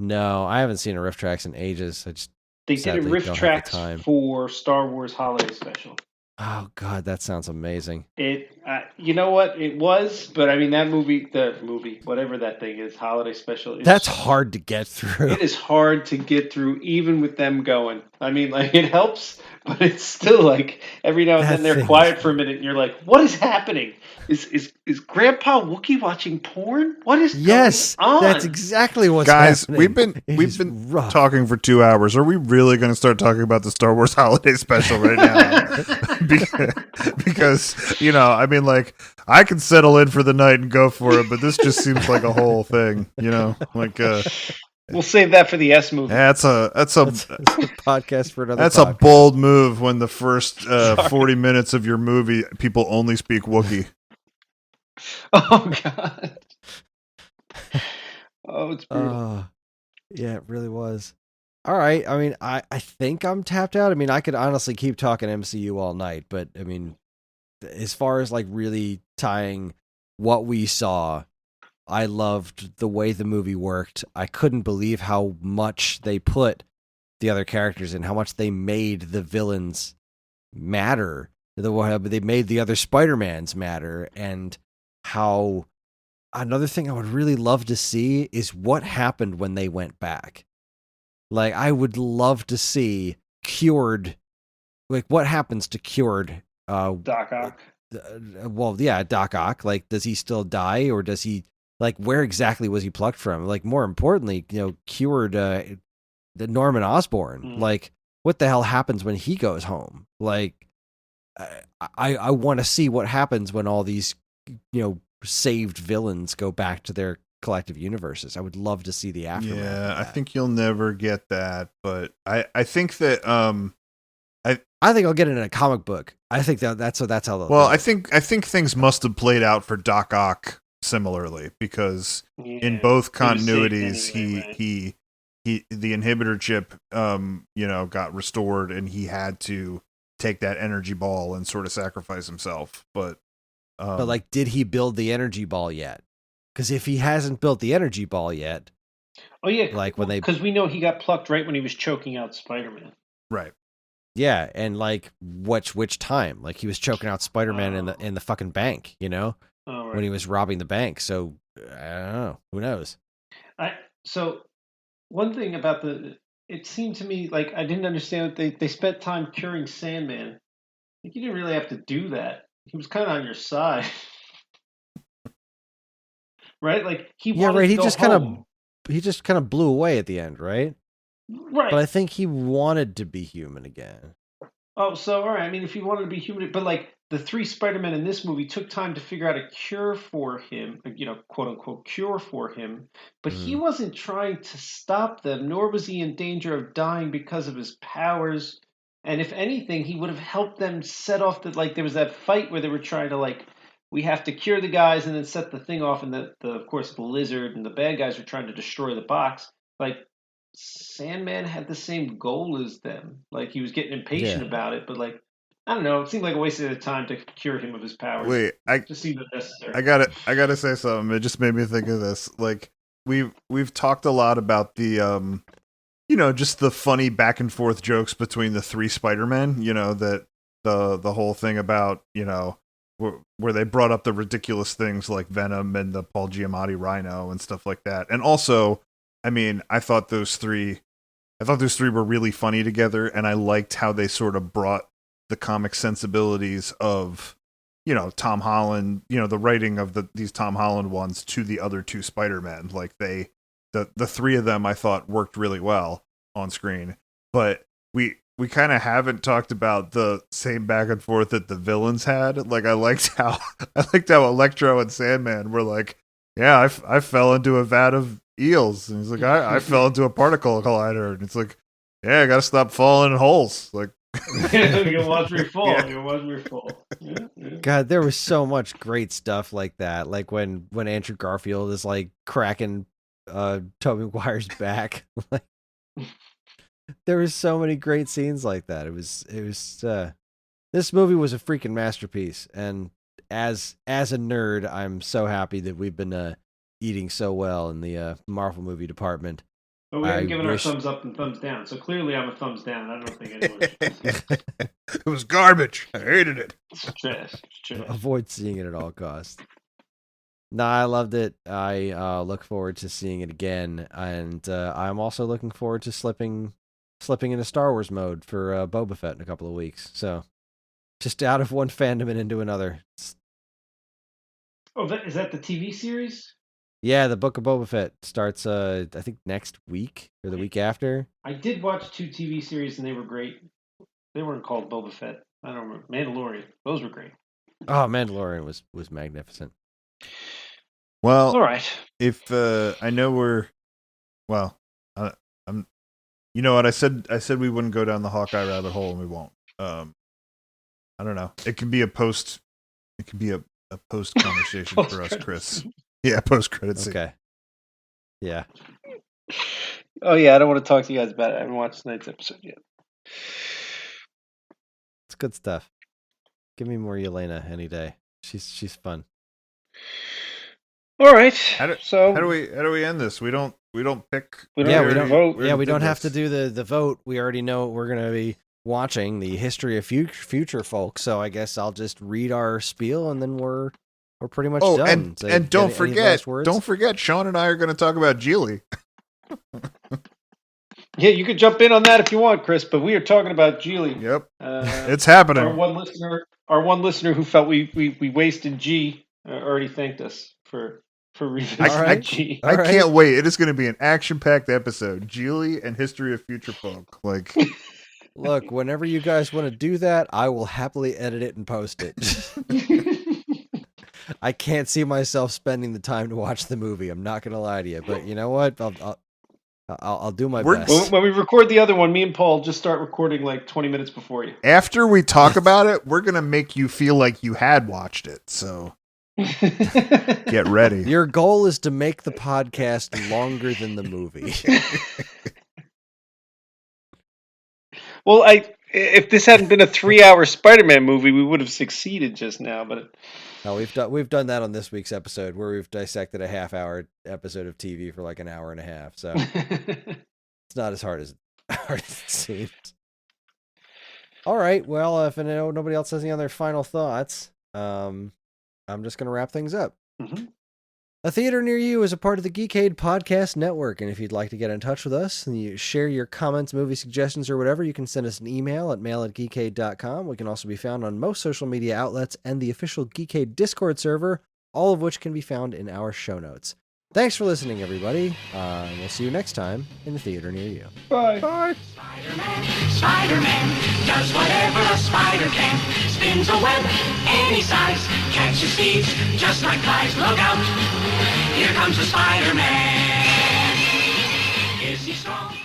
No, I haven't seen a riff tracks in ages. They did a riff tracks for Star Wars Holiday Special. Oh God, that sounds amazing. You know what it was, but I mean the movie, whatever that thing is, Holiday Special. That's hard to get through. It is hard to get through, even with them going. I mean, like it helps, but it's still like every now and then they're quiet for a minute, and you're like, "What is happening? Is Grandpa Wookie watching porn? What is going on?" That's exactly what's guys. Happening. We've been talking for 2 hours. Are we really going to start talking about the Star Wars Holiday Special right now? because I mean, like I can settle in for the night and go for it, but this just seems like a whole thing. Like we'll save that for the S movie. That's a podcast for another. That's a bold move when the first 40 minutes of your movie people only speak Wookiee. Oh God. Oh, it's brutal. Yeah, it really was. All right. I mean, I think I'm tapped out. I mean, I could honestly keep talking MCU all night, but I mean, as far as like really tying what we saw, I loved the way the movie worked. I couldn't believe how much they put the other characters in, how much they made the villains matter. They made the other Spider-Mans matter, and how another thing I would really love to see is what happened when they went back. Like, I would love to see Cured. Like, what happens to Cured? Doc Ock. Doc Ock. Like, does he still die, or does he? Like, where exactly was he plucked from? Like, more importantly, Cured the Norman Osborn. Mm. Like, what the hell happens when he goes home? Like, I want to see what happens when all these saved villains go back to their collective universes. I would love to see the aftermath. Yeah, I think you'll never get that, but I think that I think I'll get it in a comic book. I think that's how they'll. Well, I think things must have played out for Doc Ock similarly, because in both continuities he the inhibitor chip got restored, and he had to take that energy ball and sort of sacrifice himself. But like, did he build the energy ball yet? Because if he hasn't built the energy ball yet, because we know he got plucked right when he was choking out Spider-Man. Right. Yeah, and like which time? Like, he was choking out Spider-Man in the fucking bank, Right. when he was robbing the bank. So I don't know. Who knows? So one thing about it seemed to me like I didn't understand that they spent time curing Sandman. Like, you didn't really have to do that. He was kind of on your side. Right? Like, he wanted to go home. He just kind of blew away at the end, right? Right. But I think he wanted to be human again. Oh, so all right. I mean, if he wanted to be human, but like the three Spider-Men in this movie took time to figure out a cure for him, quote unquote cure for him, but he Mhm. wasn't trying to stop them, nor was he in danger of dying because of his powers. And if anything, he would have helped them set off the like. There was that fight where they were trying to like, we have to cure the guys and then set the thing off, and the of course the lizard and the bad guys were trying to destroy the box. Like Sandman had the same goal as them. Like he was getting Yeah. impatient about it, but like I don't know, it seemed like a waste of time to cure him of his powers. Wait, I Just seemed unnecessary. I gotta say something. It just made me think of this. Like we've talked a lot about the just the funny back and forth jokes between the three Spider-Men, that the whole thing about, where they brought up the ridiculous things like Venom and the Paul Giamatti Rhino and stuff like that. And also, I mean, I thought those three were really funny together, and I liked how they sort of brought the comic sensibilities of, Tom Holland, the writing of these Tom Holland ones to the other two Spider-Men. Like the three of them I thought worked really well on screen. But we kind of haven't talked about the same back and forth that the villains had. Like I liked how Electro and Sandman were like, yeah, I fell into a vat of eels, and he's like, I fell into a particle collider, and it's like, yeah, I gotta stop falling in holes. Like, You watch me fall. Yeah. You watch me fall. Yeah, yeah. God, there was so much great stuff like that. Like when Andrew Garfield is like cracking Tobey Maguire's back. Like there was so many great scenes like that. It was this movie was a freaking masterpiece. And as a nerd, I'm so happy that we've been eating so well in the Marvel movie department. But we I haven't given our wish thumbs up and thumbs down, so clearly I'm a thumbs down. I don't think anyone should. it was garbage. I hated it. It's trash. It's trash. avoid seeing it at all costs. No, I loved it. I look forward to seeing it again, and I'm also looking forward to slipping into Star Wars mode for Boba Fett in a couple of weeks. So, just out of one fandom and into another. Oh, is that the TV series? Yeah, the Book of Boba Fett starts, I think, next week or the week after. I did watch two TV series and they were great. They weren't called Boba Fett. I don't remember. Mandalorian. Those were great. Oh, Mandalorian was magnificent. Well, All right. if I know I'm, you know what I said we wouldn't go down the Hawkeye rabbit hole, and we won't. I don't know. It can be a post conversation for us, Chris. Yeah, post credit scene. Okay. Yeah. Oh yeah, I don't want to talk to you guys about it. I haven't watched tonight's episode yet. It's good stuff. Give me more Yelena any day. She's fun. All right. How do we end this? We don't pick. We don't Yeah, have we to don't vote. Yeah, we don't have to this. do the vote. We already know what we're going to be watching, the history of future folk. So I guess I'll just read our spiel and then we're pretty much done. And So don't any last words? don't forget, Sean and I are going to talk about Geely. Yeah, you could jump in on that if you want, Chris. But we are talking about Geely. Yep, Uh, it's happening. our one listener who felt we wasted G already thanked us for revisiting All right. G. I All right. can't wait. It is going to be an action-packed episode. Geely and history of future folk. Like, Look, whenever you guys want to do that, I will happily edit it and post it. I can't see myself spending the time to watch the movie. I'm not going to lie to you, but you know what? I'll do my We're- best. When we record the other one, me and Paul just start recording like 20 minutes before you. after we talk about it, we're going to make you feel like you had watched it. So get ready. Your goal is to make the podcast longer than the movie. Well, if this hadn't been a 3-hour Spider-Man movie, we would have succeeded just now. But No, we've done that on this week's episode where we've dissected a half-hour episode of TV for like an hour and a half. So it's not as hard as it seems. All right. Well, if nobody else has any other final thoughts, I'm just gonna wrap things up. Mhm. A Theater Near You is a part of the Geekade Podcast Network, and if you'd like to get in touch with us and you share your comments, movie suggestions, or whatever, you can send us an email at mail@geekade.com. We can also be found on most social media outlets and the official Geekade Discord server, all of which can be found in our show notes. Thanks for listening, everybody. We'll see you next time in the theater near you. Bye. Bye. Spider-Man does whatever a spider can. Spins a web any size, catches thieves just like flies. Look out, here comes the Spider-Man. Is he strong?